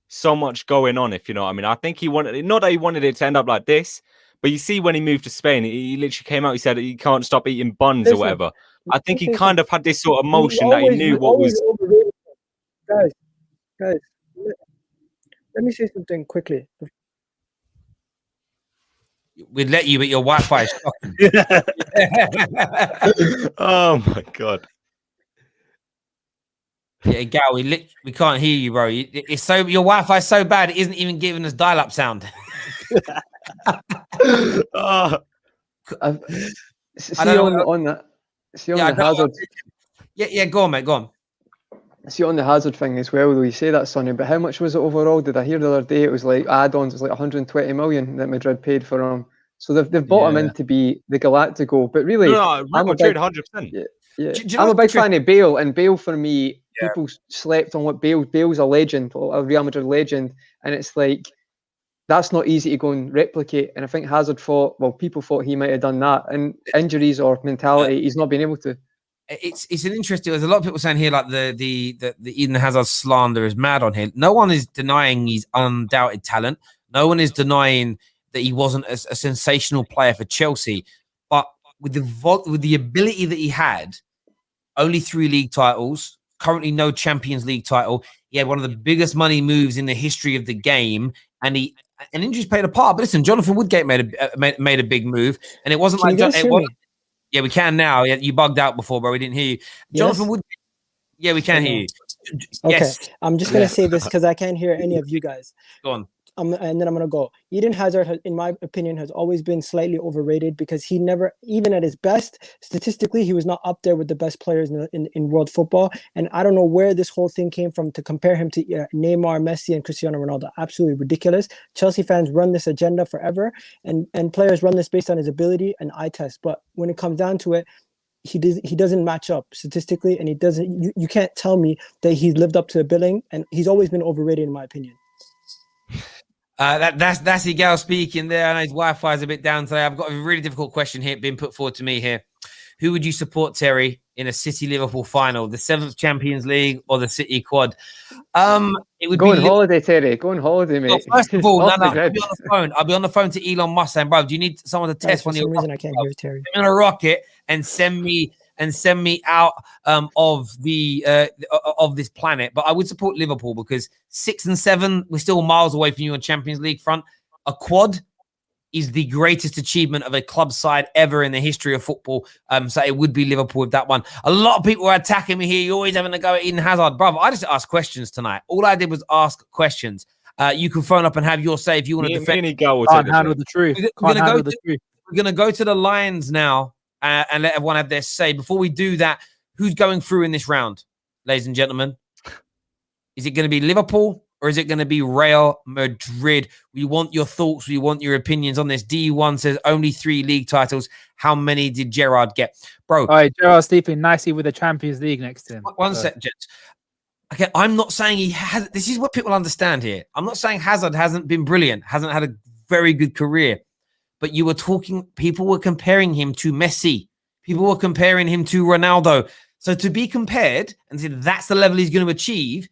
so much going on, if you know what I mean. I think he wanted, not that he wanted it to end up like this, but you see when he moved to Spain, he literally came out, he said he can't stop eating buns or whatever. I think he kind of had this sort of emotion that he knew what was... Guys, let me say something quickly. We'd let you, but your Wi-Fi is shocking. Oh my God. Yeah, Gal, we can't hear you, bro. It's so, your Wi-Fi is so bad, it isn't even giving us dial-up sound. Yeah, go on, mate, go on. See, on the Hazard thing as well, though, you say that, Sonny, but how much was it overall? Did I hear the other day it was like add-ons, it was like 120 million that Madrid paid for him. So they've bought him in to be the Galactico, but really, Real Madrid, 100%. I'm a big fan of Bale, and Bale for me, people slept on what Bale's a legend, a Real Madrid legend, and it's like, that's not easy to go and replicate. And I think Hazard people thought he might have done that, and injuries or mentality, he's not been able to. It's an interesting. There's a lot of people saying here like the Eden Hazard slander is mad on him. No one is denying his undoubted talent. No one is denying that he wasn't a sensational player for Chelsea. But with the ability that he had, only 3 league titles, currently no Champions League title. He had one of the biggest money moves in the history of the game, and injuries played a part. But listen, Jonathan Woodgate made a big move, and it wasn't yeah, we can now. Yeah, you bugged out before, bro. We didn't hear you. Jonathan Woodgate. Yeah, we can hear you. Okay, yes. I'm just gonna say this because I can't hear any of you guys. Go on. And then I'm gonna go. Eden Hazard, in my opinion, has always been slightly overrated because he never, even at his best, statistically, he was not up there with the best players in world football. And I don't know where this whole thing came from to compare him to Neymar, Messi, and Cristiano Ronaldo. Absolutely ridiculous. Chelsea fans run this agenda forever, and players run this based on his ability and eye test. But when it comes down to it, he doesn't match up statistically, and he doesn't. You can't tell me that he's lived up to the billing, and he's always been overrated in my opinion. That's Igal speaking there. I know his Wi-Fi is a bit down today. I've got a really difficult question here being put forward to me here. Who would you support, Terry, in a City-Liverpool final? The 7th Champions League or the City quad? It would go on holiday, Terry. Go on holiday, mate. Well, first of all, I'll be on the phone. I'll be on the phone to Elon Musk saying, bro, do you need someone to test one of your reason I can't hear Terry. I'm in a rocket and send me out of this planet. But I would support Liverpool because 6 and 7, we're still miles away from you on Champions League front. A quad is the greatest achievement of a club side ever in the history of football. So it would be Liverpool with that one. A lot of people are attacking me here. You're always having to go at Eden Hazard. Brother, I just asked questions tonight. All I did was ask questions. You can phone up and have your say if you want to defend. Can't handle the truth. We're going to go to the lines now. And let everyone have their say. Before we do that, who's going through in this round, ladies and gentlemen? Is it going to be Liverpool or is it going to be Real Madrid? We want your thoughts. We want your opinions on this. D1 says only 3 league titles. How many did Gerrard get? Bro. All right, Gerrard's sleeping nicely with the Champions League next to him. One sec, gents. Okay, I'm not saying he has. This is what people understand here. I'm not saying Hazard hasn't been brilliant, hasn't had a very good career. But you were talking, people were comparing him to Messi. People were comparing him to Ronaldo. So to be compared and say that's the level he's going to achieve,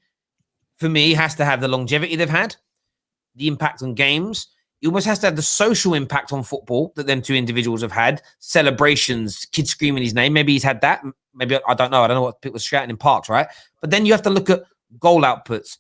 for me, he has to have the longevity they've had, the impact on games. He almost has to have the social impact on football that them 2 individuals have had. Celebrations, kids screaming his name. Maybe he's had that. Maybe, I don't know. I don't know what people are shouting in parks, right? But then you have to look at goal outputs.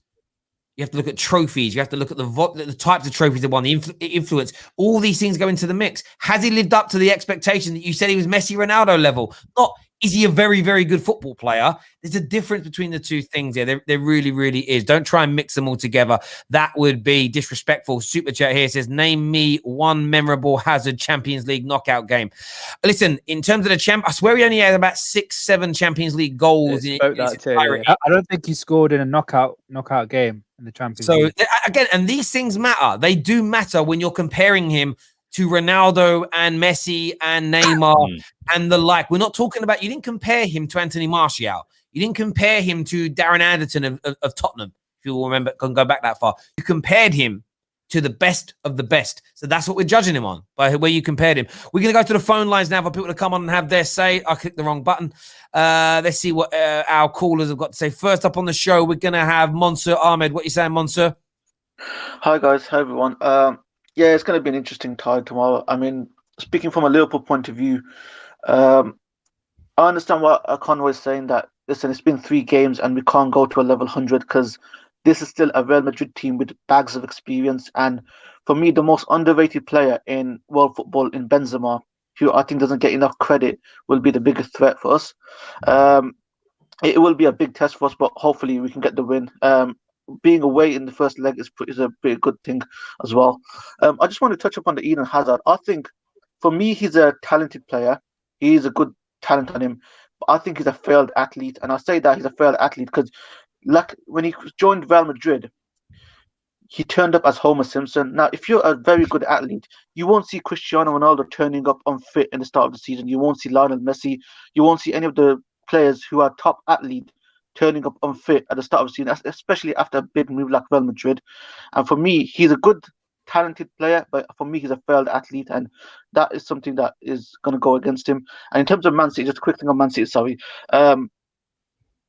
You have to look at trophies. You have to look at the types of trophies they won, the influence. All these things go into the mix. Has he lived up to the expectation that you said he was Messi, Ronaldo level? Not, is he a very, very good football player? There's a difference between the 2 things here. There really, really is. Don't try and mix them all together. That would be disrespectful. Super chat here says, name me one memorable Hazard Champions League knockout game. Listen, in terms of the champ, I swear he only had about 6-7 Champions League goals. I don't think he scored in a knockout game in the Champions League. So again, and these things matter. They do matter when you're comparing him to Ronaldo and Messi and Neymar and the like. We're not talking about, you didn't compare him to Anthony Martial. You didn't compare him to Darren Anderton of Tottenham, if you will remember, can go back that far. You compared him to the best of the best. So that's what we're judging him on, by where you compared him. We're going to go to the phone lines now for people to come on and have their say. I clicked the wrong button. Let's see what our callers have got to say. First up on the show, we're going to have Monsieur Ahmed. What are you saying, Monsieur? Hi, guys. Hi, everyone. Yeah, it's going to be an interesting tie tomorrow. I mean, speaking from a Liverpool point of view, I understand what Conway is saying, that, listen, it's been 3 games and we can't go to a level 100 because this is still a Real Madrid team with bags of experience. And for me, the most underrated player in world football in Benzema, who I think doesn't get enough credit, will be the biggest threat for us. It will be a big test for us, but hopefully we can get the win. Being away in the first leg is a pretty good thing as well. I just want to touch upon the Eden Hazard. I think, for me, he's a talented player. He's a good talent on him. But I think he's a failed athlete. And I say that he's a failed athlete because like when he joined Real Madrid, he turned up as Homer Simpson. Now, if you're a very good athlete, you won't see Cristiano Ronaldo turning up unfit in the start of the season. You won't see Lionel Messi. You won't see any of the players who are top athletes turning up unfit at the start of the season, especially after a big move like Real Madrid. And for me, he's a good, talented player, but for me, he's a failed athlete, and that is something that is going to go against him. And in terms of Man City, just a quick thing on Man City, sorry.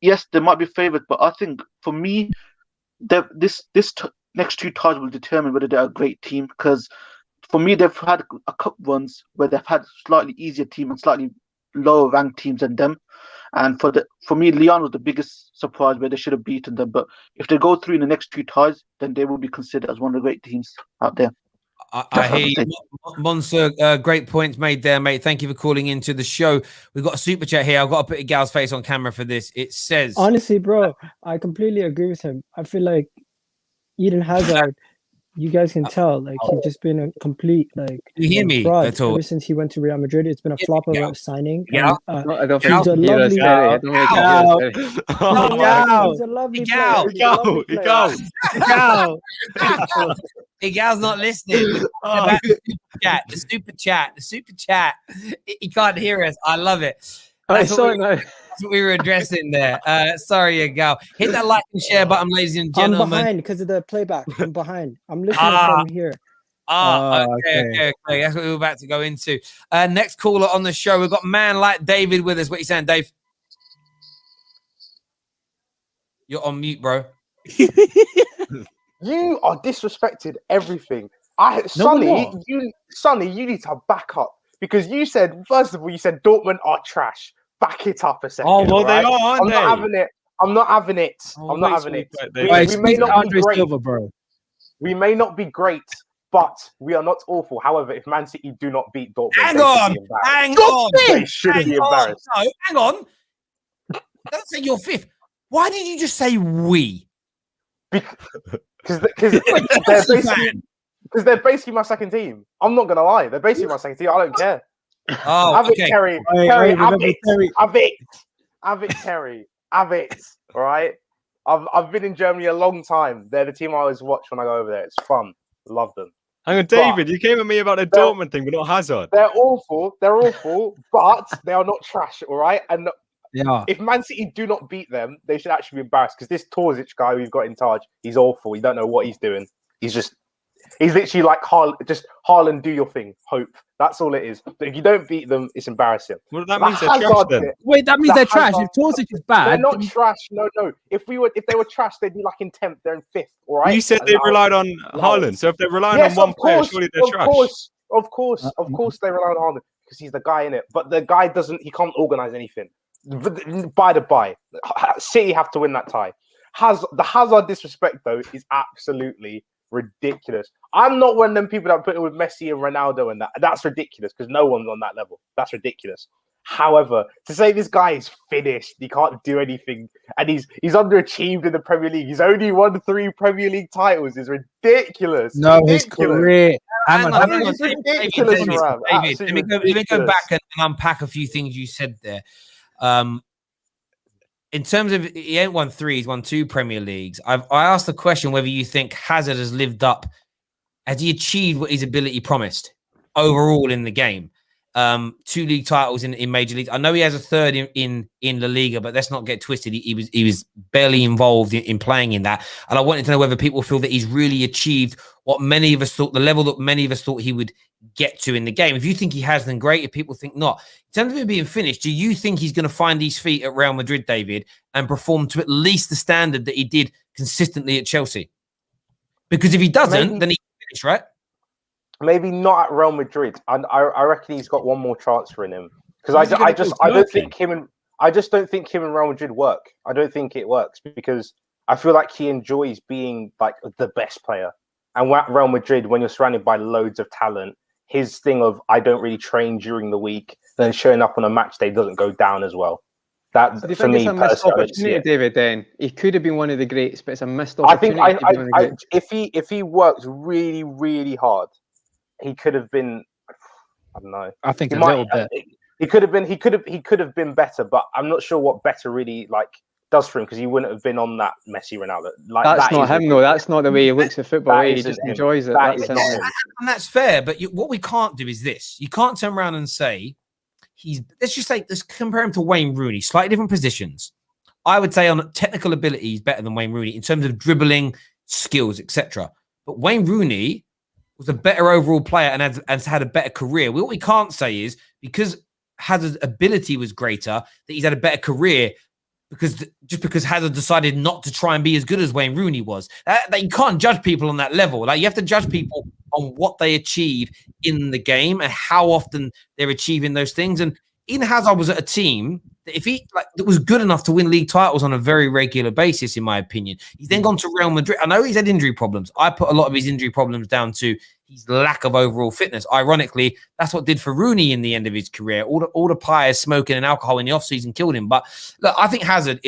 Yes, they might be favoured, but I think for me, this next 2 ties will determine whether they're a great team. Because for me, they've had a cup runs where they've had slightly easier team and slightly lower ranked teams than them. And for me, Lyon was the biggest surprise where they should have beaten them. But if they go through in the next 2 ties, then they will be considered as one of the great teams out there. I hear you, Monsieur. Great points made there, mate. Thank you for calling into the show. We've got a super chat here. I've got to put a gal's face on camera for this. It says, honestly, bro, I completely agree with him. I feel like Eden Hazard, you guys can tell, like, he's just been a complete, like, you hear me fraud at all? ever since he went to Real Madrid. It's been a flop of a signing. Yeah. And, I don't he's think a lovely I don't think he's a lovely player. He's a lovely player. Big Al's not listening. The super chat. He can't hear us. I love it. That's what we were addressing there. Sorry, Gal. Hit that like and share button, ladies and gentlemen. I'm behind because of the playback. I'm behind. I'm listening from here. Okay. That's what we were about to go into. Next caller on the show, we've got man like David with us. What are you saying, Dave? You're on mute, bro. You are disrespected everything. Sonny, you need to back up because you said, first of all, you said Dortmund are trash. Back it up a second. Oh, well, they are, aren't they? I'm not having it. I'm not having it. We may not be great, bro. We may not be great, but we are not awful. However, if Man City do not beat Dortmund, hang on. They should be embarrassed. No, hang on. Don't say you're 5th. Why did you just say we? Because they're basically my second team. I'm not gonna lie. They're basically my second team. I don't care. Oh, have okay. it, Terry. Terry, have it, Terry. Have it. All right. I've been in Germany a long time. They're the team I always watch when I go over there. It's fun. Love them. Hang on, David. You came at me about the Dortmund thing, but not Hazard. They're awful, but they are not trash. All right. And if Man City do not beat them, they should actually be embarrassed because this Torzic guy we've got in charge, he's awful. You don't know what he's doing. He's literally like Haaland, do your thing, hope. That's all it is. But if you don't beat them, it's embarrassing. Well, that means they're trash then. Wait, that means they're trash. If Torzic is bad, they're not trash. No. If they were trash, they'd be like in 10th. They're in 5th. All right. You said they relied on Haaland, so if they're relying on one player, surely they're trash. Of course, they rely on Haaland because he's the guy in it. But the guy he can't organize anything. By the by, City have to win that tie. The Hazard disrespect though is absolutely ridiculous. I'm not one of them people that put it with Messi and Ronaldo and that. That's ridiculous because no one's on that level. That's ridiculous. However, to say this guy is finished, he can't do anything, and he's underachieved in the Premier League. He's only won 3 Premier League titles. Is ridiculous. No, his career. Hang on. It's ridiculous, David, let me go back and unpack a few things you said there. In terms of he ain't won 3, he's won 2 Premier Leagues. I asked the question whether you think Hazard has lived up. Has he achieved what his ability promised? overall in the game. 2 league titles in major leagues. I know he has a third in La Liga, but let's not get twisted. He was barely involved in playing in that. And I wanted to know whether people feel that he's really achieved what many of us thought, the level that many of us thought he would get to in the game. If you think he has, then great. If people think not, in terms of him being finished, do you think he's going to find his feet at Real Madrid, David, and perform to at least the standard that he did consistently at Chelsea? Because if he doesn't, then he's finished, right? Maybe not at Real Madrid. I reckon he's got one more transfer in him because I just don't think him and Real Madrid work. I don't think it works because I feel like he enjoys being like the best player. And at Real Madrid, when you're surrounded by loads of talent, his thing of I don't really train during the week, then showing up on a match day doesn't go down as well. That so do you for think me, it's a missed opportunity, David? Then he could have been one of the greats, but it's a missed opportunity. I think if he worked really, really hard, he could have been. I don't know. I think little bit. He could have been better, but I'm not sure what better really like does for him because he wouldn't have been on that Messi Ronaldo. Like that's not him though. That's not the way he looks at football. He just enjoys it. And that's fair. But what we can't do is this: you can't turn around and say let's compare him to Wayne Rooney. Slightly different positions. I would say on technical ability, he's better than Wayne Rooney in terms of dribbling skills, etc. But Wayne Rooney was a better overall player and has had a better career. What we can't say is because Hazard's ability was greater, that he's had a better career because Hazard decided not to try and be as good as Wayne Rooney was. That you can't judge people on that level. Like you have to judge people on what they achieve in the game and how often they're achieving those things. And Eden Hazard was at a team that if he that was good enough to win league titles on a very regular basis, in my opinion. He's then gone to Real Madrid. I know he's had injury problems. I put a lot of his injury problems down to his lack of overall fitness. Ironically, that's what did for Rooney in the end of his career. All the pies, smoking and alcohol in the offseason killed him. But look, I think Hazard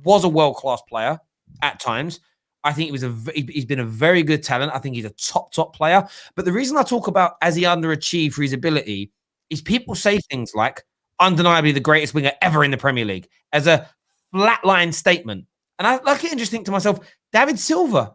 was a world-class player at times. I think he's been a very good talent. I think he's a top player. But the reason I talk about as he underachieved for his ability is people say things like undeniably the greatest winger ever in the Premier League as a flatline statement. And I look at it and just think to myself, David Silva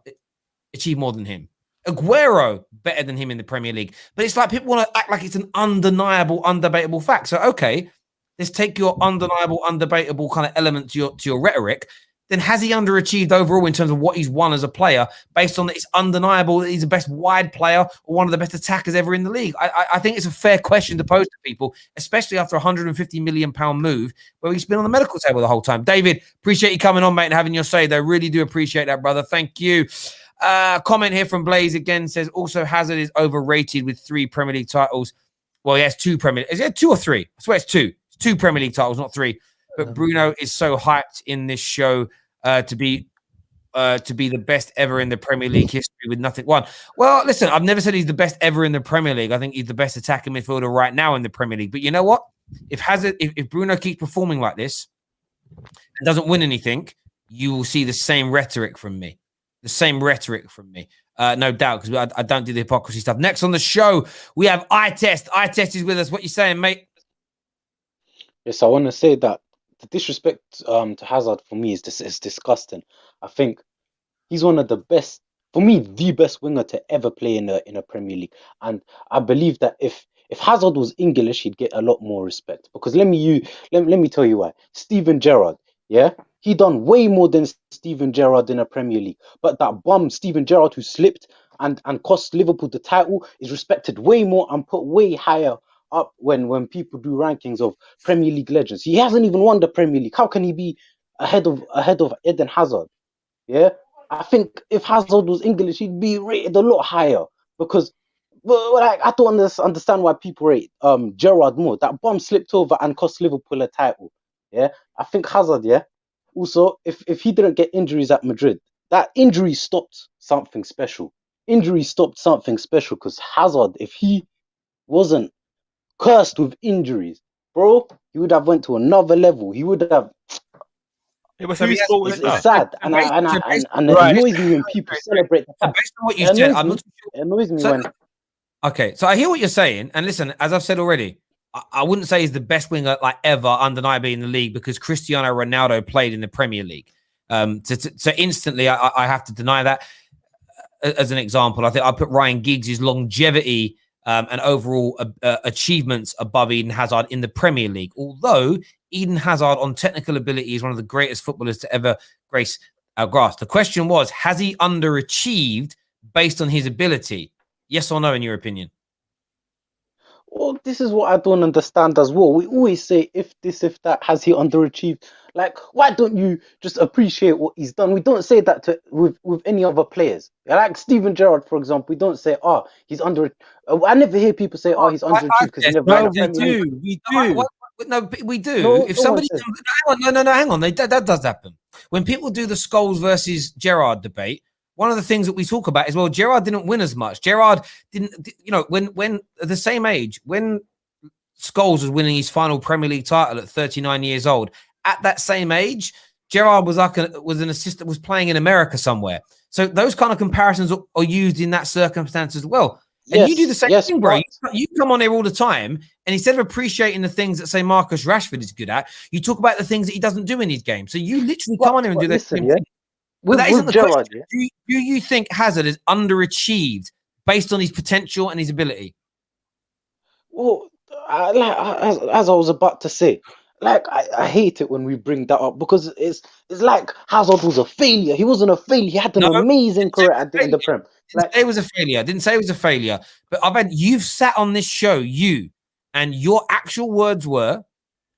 achieved more than him. Aguero better than him in the Premier League. But it's like people want to act like it's an undeniable, undebatable fact. So, okay, let's take your undeniable, undebatable kind of element to your rhetoric. Then has he underachieved overall in terms of what he's won as a player based on that it's undeniable that he's the best wide player or one of the best attackers ever in the league? I think it's a fair question to pose to people, especially after a £150 million move where he's been on the medical table the whole time. David, appreciate you coming on, mate, and having your say. They really do appreciate that, brother. Thank you. Comment here from Blaze again says, also Hazard is overrated with 3 Premier League titles. Well, he has 2 Premier League. Is it 2 or 3? I swear it's 2. It's 2 Premier League titles, not 3. But Bruno is so hyped in this show to be the best ever in the Premier League history with nothing won. Well, listen, I've never said he's the best ever in the Premier League. I think he's the best attacking midfielder right now in the Premier League. But you know what? If Bruno keeps performing like this and doesn't win anything, you will see the same rhetoric from me. The same rhetoric from me. No doubt, because I don't do the hypocrisy stuff. Next on the show, we have iTest. iTest is with us. What you saying, mate? Yes, I want to say that the disrespect to Hazard for me is disgusting. I think he's one of the best, for me, the best winger to ever play in a Premier League. And I believe that if Hazard was English, he'd get a lot more respect. Because let me tell you why. Steven Gerrard, yeah, he done way more than Steven Gerrard in a Premier League. But that bum Steven Gerrard who slipped and cost Liverpool the title is respected way more and put way higher up when people do rankings of Premier League legends. He hasn't even won the Premier League. How can he be ahead of Eden Hazard? Yeah, I think if Hazard was English, he'd be rated a lot higher because I don't understand why people rate Gerrard more. That bomb slipped over and cost Liverpool a title. Yeah, I think Hazard. Yeah, also if he didn't get injuries at Madrid, that injury stopped something special. Injury stopped something special because Hazard, if he wasn't cursed with injuries, bro, he would have went to another level. He would have. It's sad, and it annoys me when people celebrate the fact. Based on what you said, I'm not it annoys me when. Okay, so I hear what you're saying, and listen, as I've said already, I wouldn't say he's the best winger like ever, undeniably in the league, because Cristiano Ronaldo played in the Premier League. So instantly, I have to deny that. As an example, I think I put Ryan Giggs' longevity and overall achievements above Eden Hazard in the Premier League. Although Eden Hazard on technical ability is one of the greatest footballers to ever grace our grass. The question was, has he underachieved based on his ability? Yes or no, in your opinion? Well, this is what I don't understand as well. We always say, if this, if that, has he underachieved? Like, why don't you just appreciate what he's done? We don't say that with any other players. Like Steven Gerrard, for example, we don't say, oh, he's under. I never hear people say, oh, he's underachieved because he never won a Premier League. We do. No, we do. No, if no somebody, one says. hang on. That does happen. When people do the Scholes versus Gerrard debate, one of the things that we talk about is, well, Gerrard didn't win as much. Gerrard didn't, when at the same age, when Scholes was winning his final Premier League title at 39 years old, at that same age, Gerrard was an assistant, was playing in America somewhere. So those kind of comparisons are used in that circumstance as well. And Yes, you do the same yes, thing, bro. but- You come on here all the time, and instead of appreciating the things that, say, Marcus Rashford is good at, you talk about the things that he doesn't do in his game. So you literally come on here and do that. Listen, yeah. But that isn't the Gerrard, question. Do you think Hazard is underachieved based on his potential and his ability? Well, as I was about to say, like I hate it when we bring that up because it's like Hazard was a failure. He wasn't a failure. He had an amazing career at the end of the Prem. Didn't say it was a failure. Didn't say it was a failure. But you've sat on this show, and your actual words were,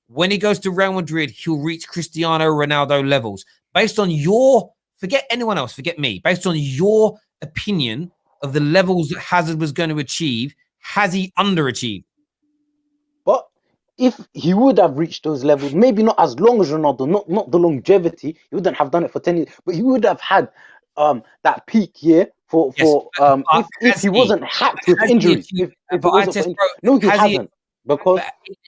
when he goes to Real Madrid, he'll reach Cristiano Ronaldo levels. Based on your, forget anyone else, forget me. Based on your opinion of the levels that Hazard was going to achieve, has he underachieved? But if he would have reached those levels, maybe not as long as Ronaldo, not the longevity, he wouldn't have done it for 10 years, but he would have had that peak year if he wasn't hacked with injuries. No, he hasn't. Because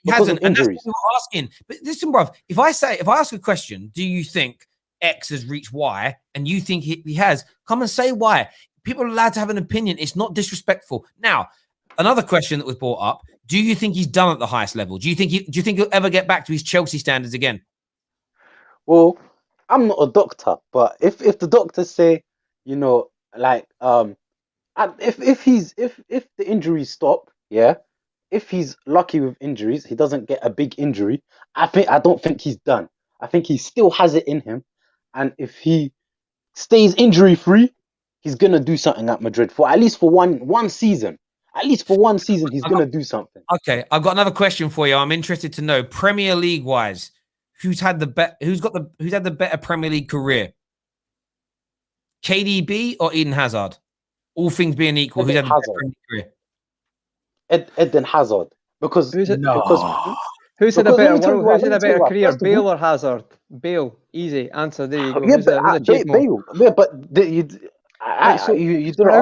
he hasn't, of injuries. And that's what we're asking. But listen, bruv, if I ask a question, do you think X has reached Y, and you think he has, come and say why. People are allowed to have an opinion. It's not disrespectful. Now, another question that was brought up: do you think he's done at the highest level? Do you think he'll ever get back to his Chelsea standards again? Well, I'm not a doctor, but if the doctors say, like if the injuries stop, yeah, if he's lucky with injuries, he doesn't get a big injury, I don't think he's done. I think he still has it in him, and if he stays injury free, he's gonna do something at Madrid for at least for one season. At least for one season, he's gonna do something. Okay, I've got another question for you. I'm interested to know, Premier League wise, who's had the better Premier League career? KDB or Eden Hazard? All things being equal, who's had the better Premier League career? Eden Hazard, because who's had a better career, Bale or Hazard? Bale, easy answer. There you go. Bale. Yeah, but you don't. How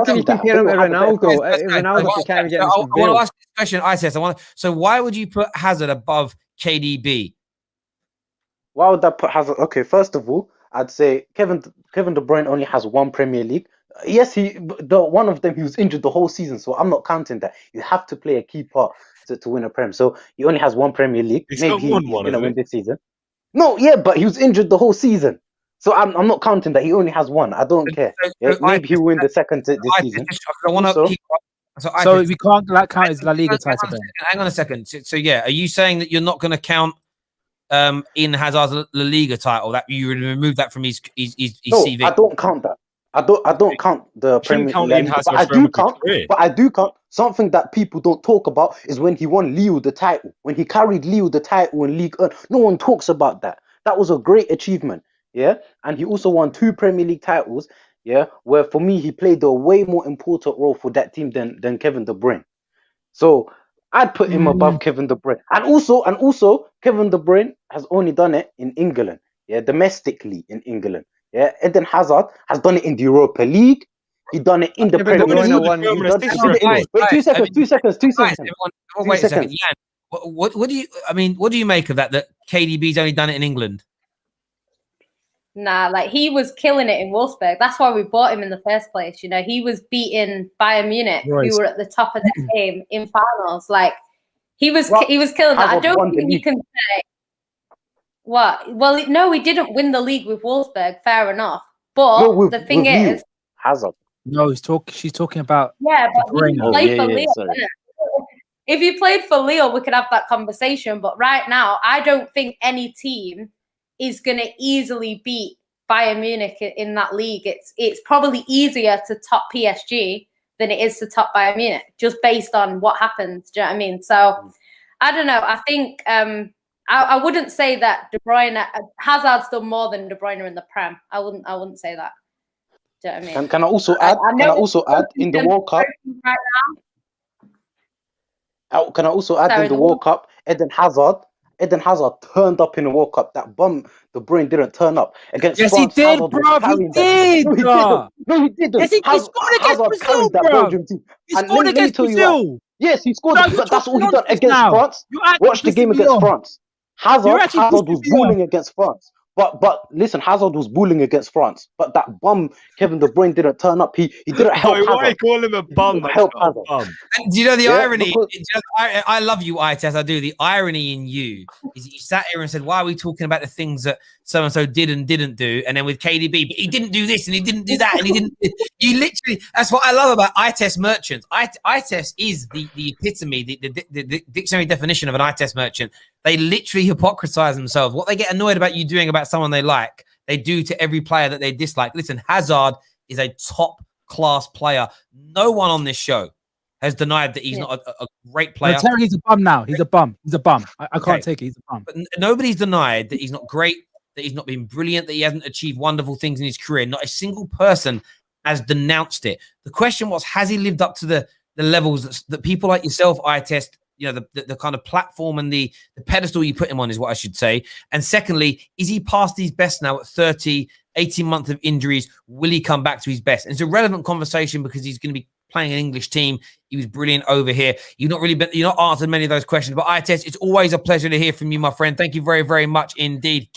can you compare him to Ronaldo? Ronaldo can't even get I want to ask this question. So why would you put Hazard above KDB? Why would that put Hazard? Okay, first of all, I'd say Kevin De Bruyne only has one Premier League. Yes, one of them he was injured the whole season, so I'm not counting that. You have to play a key part to win a Prem. So he only has one Premier League. Maybe he's gonna win this season. No, yeah, but he was injured the whole season. So I'm not counting that. He only has one. I don't care. Yeah, maybe he'll win the second this season. So we can't count his La Liga title. Hang on a second. So yeah, are you saying that you're not going to count in Hazard's La Liga title, that you would remove that from his CV? I don't count that. I don't count the Premier League, but I do count something that people don't talk about is when he won Lille the title, when he carried Lille the title in League 1. No one talks about that. That was a great achievement, yeah. And he also won 2 Premier League titles, yeah. Where for me he played a way more important role for that team than Kevin De Bruyne. So I'd put him above Kevin De Bruyne, and also Kevin De Bruyne has only done it in England, yeah, domestically in England. Yeah, Eden Hazard has done it in the Europa League. He done it in the Premier League. Wait, 2 seconds. Wait a second. Jan, what do you make of that? That KDB's only done it in England? Nah, like he was killing it in Wolfsburg. That's why we bought him in the first place. You know, he was beating Bayern Munich, who were at the top of their game in finals. Like he was killing that. I don't think you can say. What? Well, no, he didn't win the league with Wolfsburg. Fair enough, but the thing is, Hazard. No, she's talking about. Yeah, but he played for Lille. if you played for Lille, we could have that conversation. But right now, I don't think any team is going to easily beat Bayern Munich in that league. It's probably easier to top PSG than it is to top Bayern Munich, just based on what happens. Do you know what I mean? So I don't know. I think I wouldn't say that De Bruyne, Hazard's done more than De Bruyne in the Prem. I wouldn't say that. Do you know what I mean? Can I also add? Can I also add in the World Cup? Right Can I also add in the World Cup? Eden Hazard turned up in the World Cup. That bum, De Bruyne didn't turn up against Yes, France. he did, Hazard bro. He did, bro. No, he didn't. Yes, he scored against Brazil, bro. He scored against Brazil. Yes, he scored, No, but that's all he done nonsense against now. France. Watch the game against France. Hazard was balling against France. But listen, Hazard was balling against France. But that bum, Kevin De Bruyne, didn't turn up. He didn't help Hazard. Why call him a bum? Help Hazard. And do you know the irony? I love you, Ites. I do. The irony in you is that you sat here and said, "Why are we talking about the things that so and so did and didn't do?" And then with KDB, but he didn't do this and he didn't do that and he didn't. You literally. That's what I love about Ites merchants. Ites is the epitome, the dictionary definition of an Ites merchant. They literally hypocritize themselves. What they get annoyed about you doing about someone they like, they do to every player that they dislike. Listen, Hazard is a top-class player. No one on this show has denied that he's not a great player. No, Terry, he's a bum now. He's a bum. He's a bum. I can't take it. He's a bum. But nobody's denied that he's not great, that he's not been brilliant, that he hasn't achieved wonderful things in his career. Not a single person has denounced it. The question was, has he lived up to the levels that people like yourself, Ites, you know, the kind of platform and the pedestal you put him on is what I should say. And secondly, is he past his best now at 30, 18 months of injuries? Will he come back to his best? And it's a relevant conversation because he's going to be playing an English team. He was brilliant over here. You're not answered many of those questions, but Ites, it's always a pleasure to hear from you, my friend. Thank you very, very much indeed.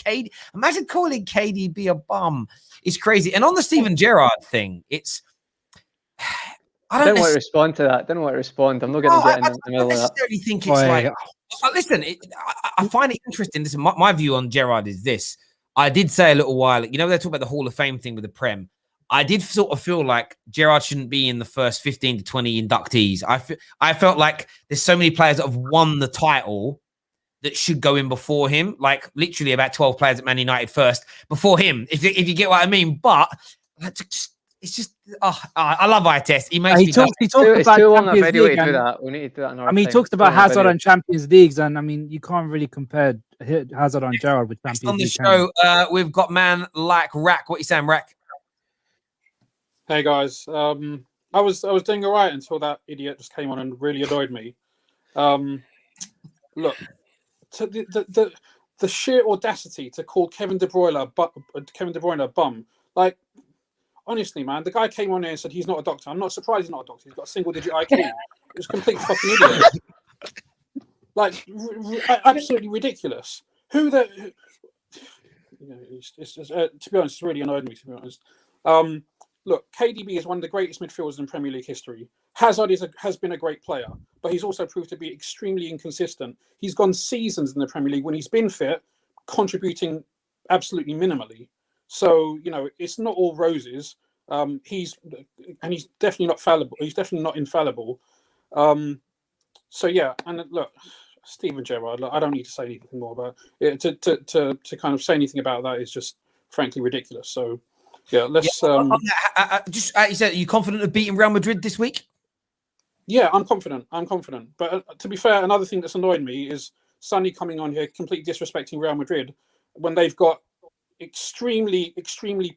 Imagine calling KDB a bum. It's crazy. And on the Steven Gerrard thing, I don't want to respond to that. I don't want to respond. I'm not going to get in the middle of that. I necessarily think it's like... Listen, I find it interesting. Listen, my view on Gerrard is this. I did say a little while, you know, they talk about the Hall of Fame thing with the Prem. I did sort of feel like Gerrard shouldn't be in the first 15 to 20 inductees. I felt like there's so many players that have won the title that should go in before him. Like literally about 12 players at Man United first before him, if you get what I mean. But it's just, I love Ites. He makes he talked about Champions League. We need to do that another time. He talked about Hazard and Champions Leagues, and I mean, you can't really compare Hazard and Gerrard with Champions League. On the show, we've got man like Rack. What you saying, Rack? Hey guys, I was doing all right until that idiot just came on and really annoyed me. Look, to the sheer audacity to call Kevin De Bruyne a bum, like. Honestly, man, the guy came on here and said he's not a doctor. I'm not surprised he's not a doctor. He's got a single-digit IQ. It was complete fucking idiot. Like, absolutely ridiculous. To be honest, it's really annoyed me, to be honest. Look, KDB is one of the greatest midfielders in Premier League history. Hazard has been a great player, but he's also proved to be extremely inconsistent. He's gone seasons in the Premier League when he's been fit, contributing absolutely minimally. So, you know, it's not all roses. He's definitely not fallible. He's definitely not infallible. So yeah, and look, Steven Gerrard. Look, I don't need to say anything more about it. To kind of say anything about that is just frankly ridiculous. So yeah, let's. You said, are you confident of beating Real Madrid this week? Yeah, I'm confident. But to be fair, another thing that's annoyed me is Sonny coming on here completely disrespecting Real Madrid when they've got extremely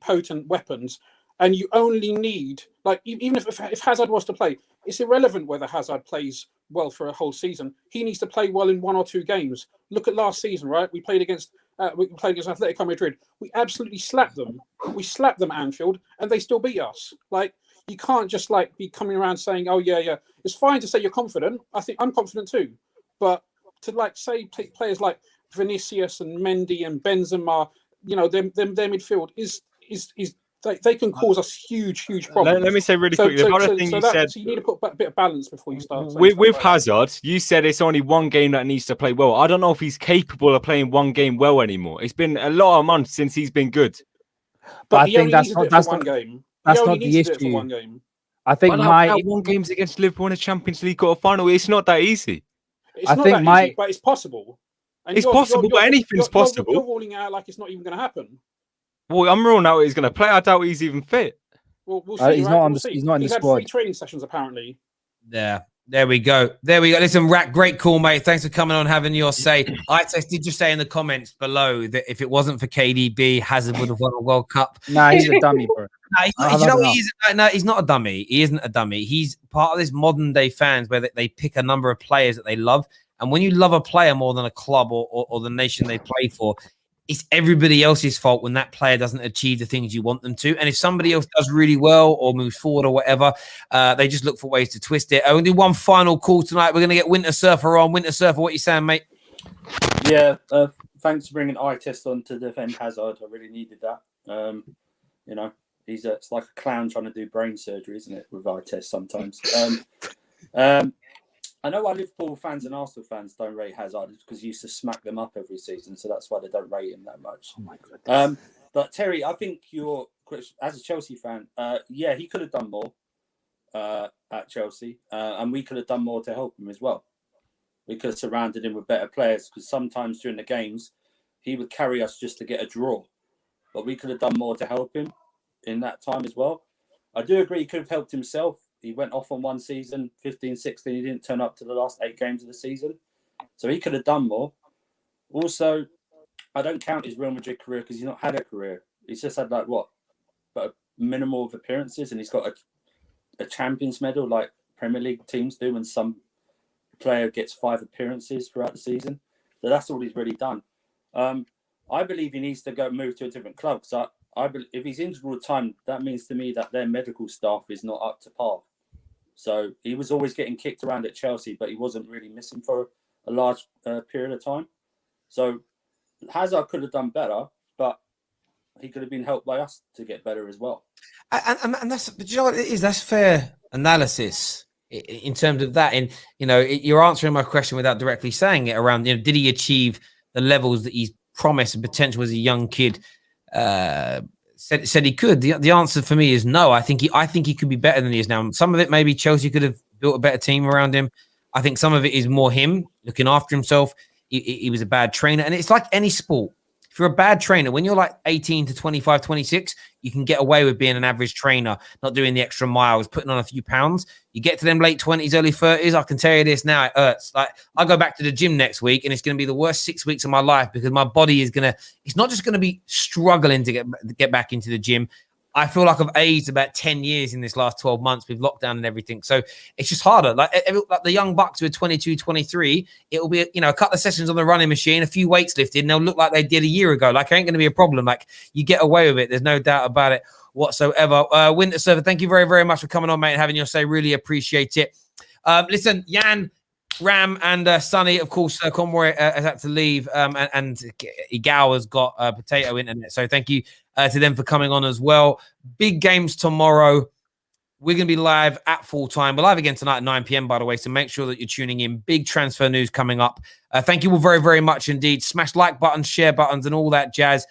potent weapons, and you only need, like, even if Hazard was to play, it's irrelevant whether Hazard plays well for a whole season. He needs to play well in 1 or 2 games. Look at last season, right? We played against Atletico Madrid. We absolutely slapped them. We slapped them at Anfield, and they still beat us. Like, you can't just like be coming around saying, "Oh yeah." It's fine to say you're confident. I think I'm confident too, but to like say players like Vinicius and Mendy and Benzema, you know, their midfield is they can cause us huge problems. Let me say really quickly. The other thing you said, so you need to put a bit of balance before you start. With Hazard, you said it's only one game that needs to play well. I don't know if he's capable of playing one game well anymore. It's been a lot of months since he's been good. But I think that's not one game. That's not the issue. I think But won games against Liverpool in a Champions League quarter final. It's not that easy. It's not that easy, but it's possible. And it's possible, but anything's possible. You're ruling out like it's not even going to happen. Well, I'm ruling out he's going to play. I doubt he's even fit. Well, we'll see. He's not in the squad. 3 training sessions apparently. Yeah. There we go. Listen, Rat, great call, mate. Thanks for coming on, having your say. Did you say in the comments below that if it wasn't for KDB, Hazard would have won a World Cup? Nah, he's a dummy, bro. He's not a dummy. He isn't a dummy. He's part of this modern day fans where they pick a number of players that they love. And when you love a player more than a club or the nation they play for, it's everybody else's fault when that player doesn't achieve the things you want them to. And if somebody else does really well or moves forward or whatever, they just look for ways to twist it. I'm going to do one final call tonight. We're going to get Winter Surfer on. Winter Surfer, what you saying, mate? Yeah, thanks for bringing eye test on to defend Hazard. I really needed that. It's like a clown trying to do brain surgery, isn't it, with eye test sometimes. I know why Liverpool fans and Arsenal fans don't rate Hazard because he used to smack them up every season, so that's why they don't rate him that much. Oh my goodness. But Terry, I think as a Chelsea fan, he could have done more at Chelsea, and we could have done more to help him as well. We could have surrounded him with better players because sometimes during the games, he would carry us just to get a draw. But we could have done more to help him in that time as well. I do agree he could have helped himself. He went off on one season, 15-16. He didn't turn up to the last 8 games of the season. So he could have done more. Also, I don't count his Real Madrid career because he's not had a career. He's just had but a minimal of appearances, and he's got a Champions medal like Premier League teams do when some player gets 5 appearances throughout the season. So that's all he's really done. I believe he needs to move to a different club because I believe if he's injured all the time, that means to me that their medical staff is not up to par. So he was always getting kicked around at Chelsea, but he wasn't really missing for a large period of time. So Hazard could have done better, but he could have been helped by us to get better as well. And that's, but you know what it is? That's fair analysis in terms of that. And, you're answering my question without directly saying it around, did he achieve the levels that he's promised and potential as a young kid? Said he could. The answer for me is no. I think he could be better than he is now. Some of it maybe Chelsea could have built a better team around him. I think some of it is more him looking after himself. He was a bad trainer, and it's like any sport. If you're a bad trainer, when you're like 18 to 25, 26, you can get away with being an average trainer, not doing the extra miles, putting on a few pounds. You get to them late 20s, early 30s, I can tell you this now, it hurts. Like, I go back to the gym next week, and it's going to be the worst 6 weeks of my life because my body is it's not just going to be struggling to get back into the gym. I feel like I've aged about 10 years in this last 12 months with lockdown and everything. So it's just harder. Like the young bucks who are 22, 23, it'll be, a couple of sessions on the running machine, a few weights lifted, and they'll look like they did a year ago. Like, it ain't going to be a problem. Like, you get away with it. There's no doubt about it whatsoever. Winter Server, thank you very, very much for coming on, mate, and having your say. Really appreciate it. Listen, Jan, Ram, and Sonny, of course, Conroy has had to leave, and Igal has got potato internet. So thank you to them for coming on as well. Big games tomorrow. We're going to be live at full time. We're live again tonight at 9 p.m, by the way, so make sure that you're tuning in. Big transfer news coming up. Thank you all very, very much indeed. Smash like buttons, share buttons, and all that jazz.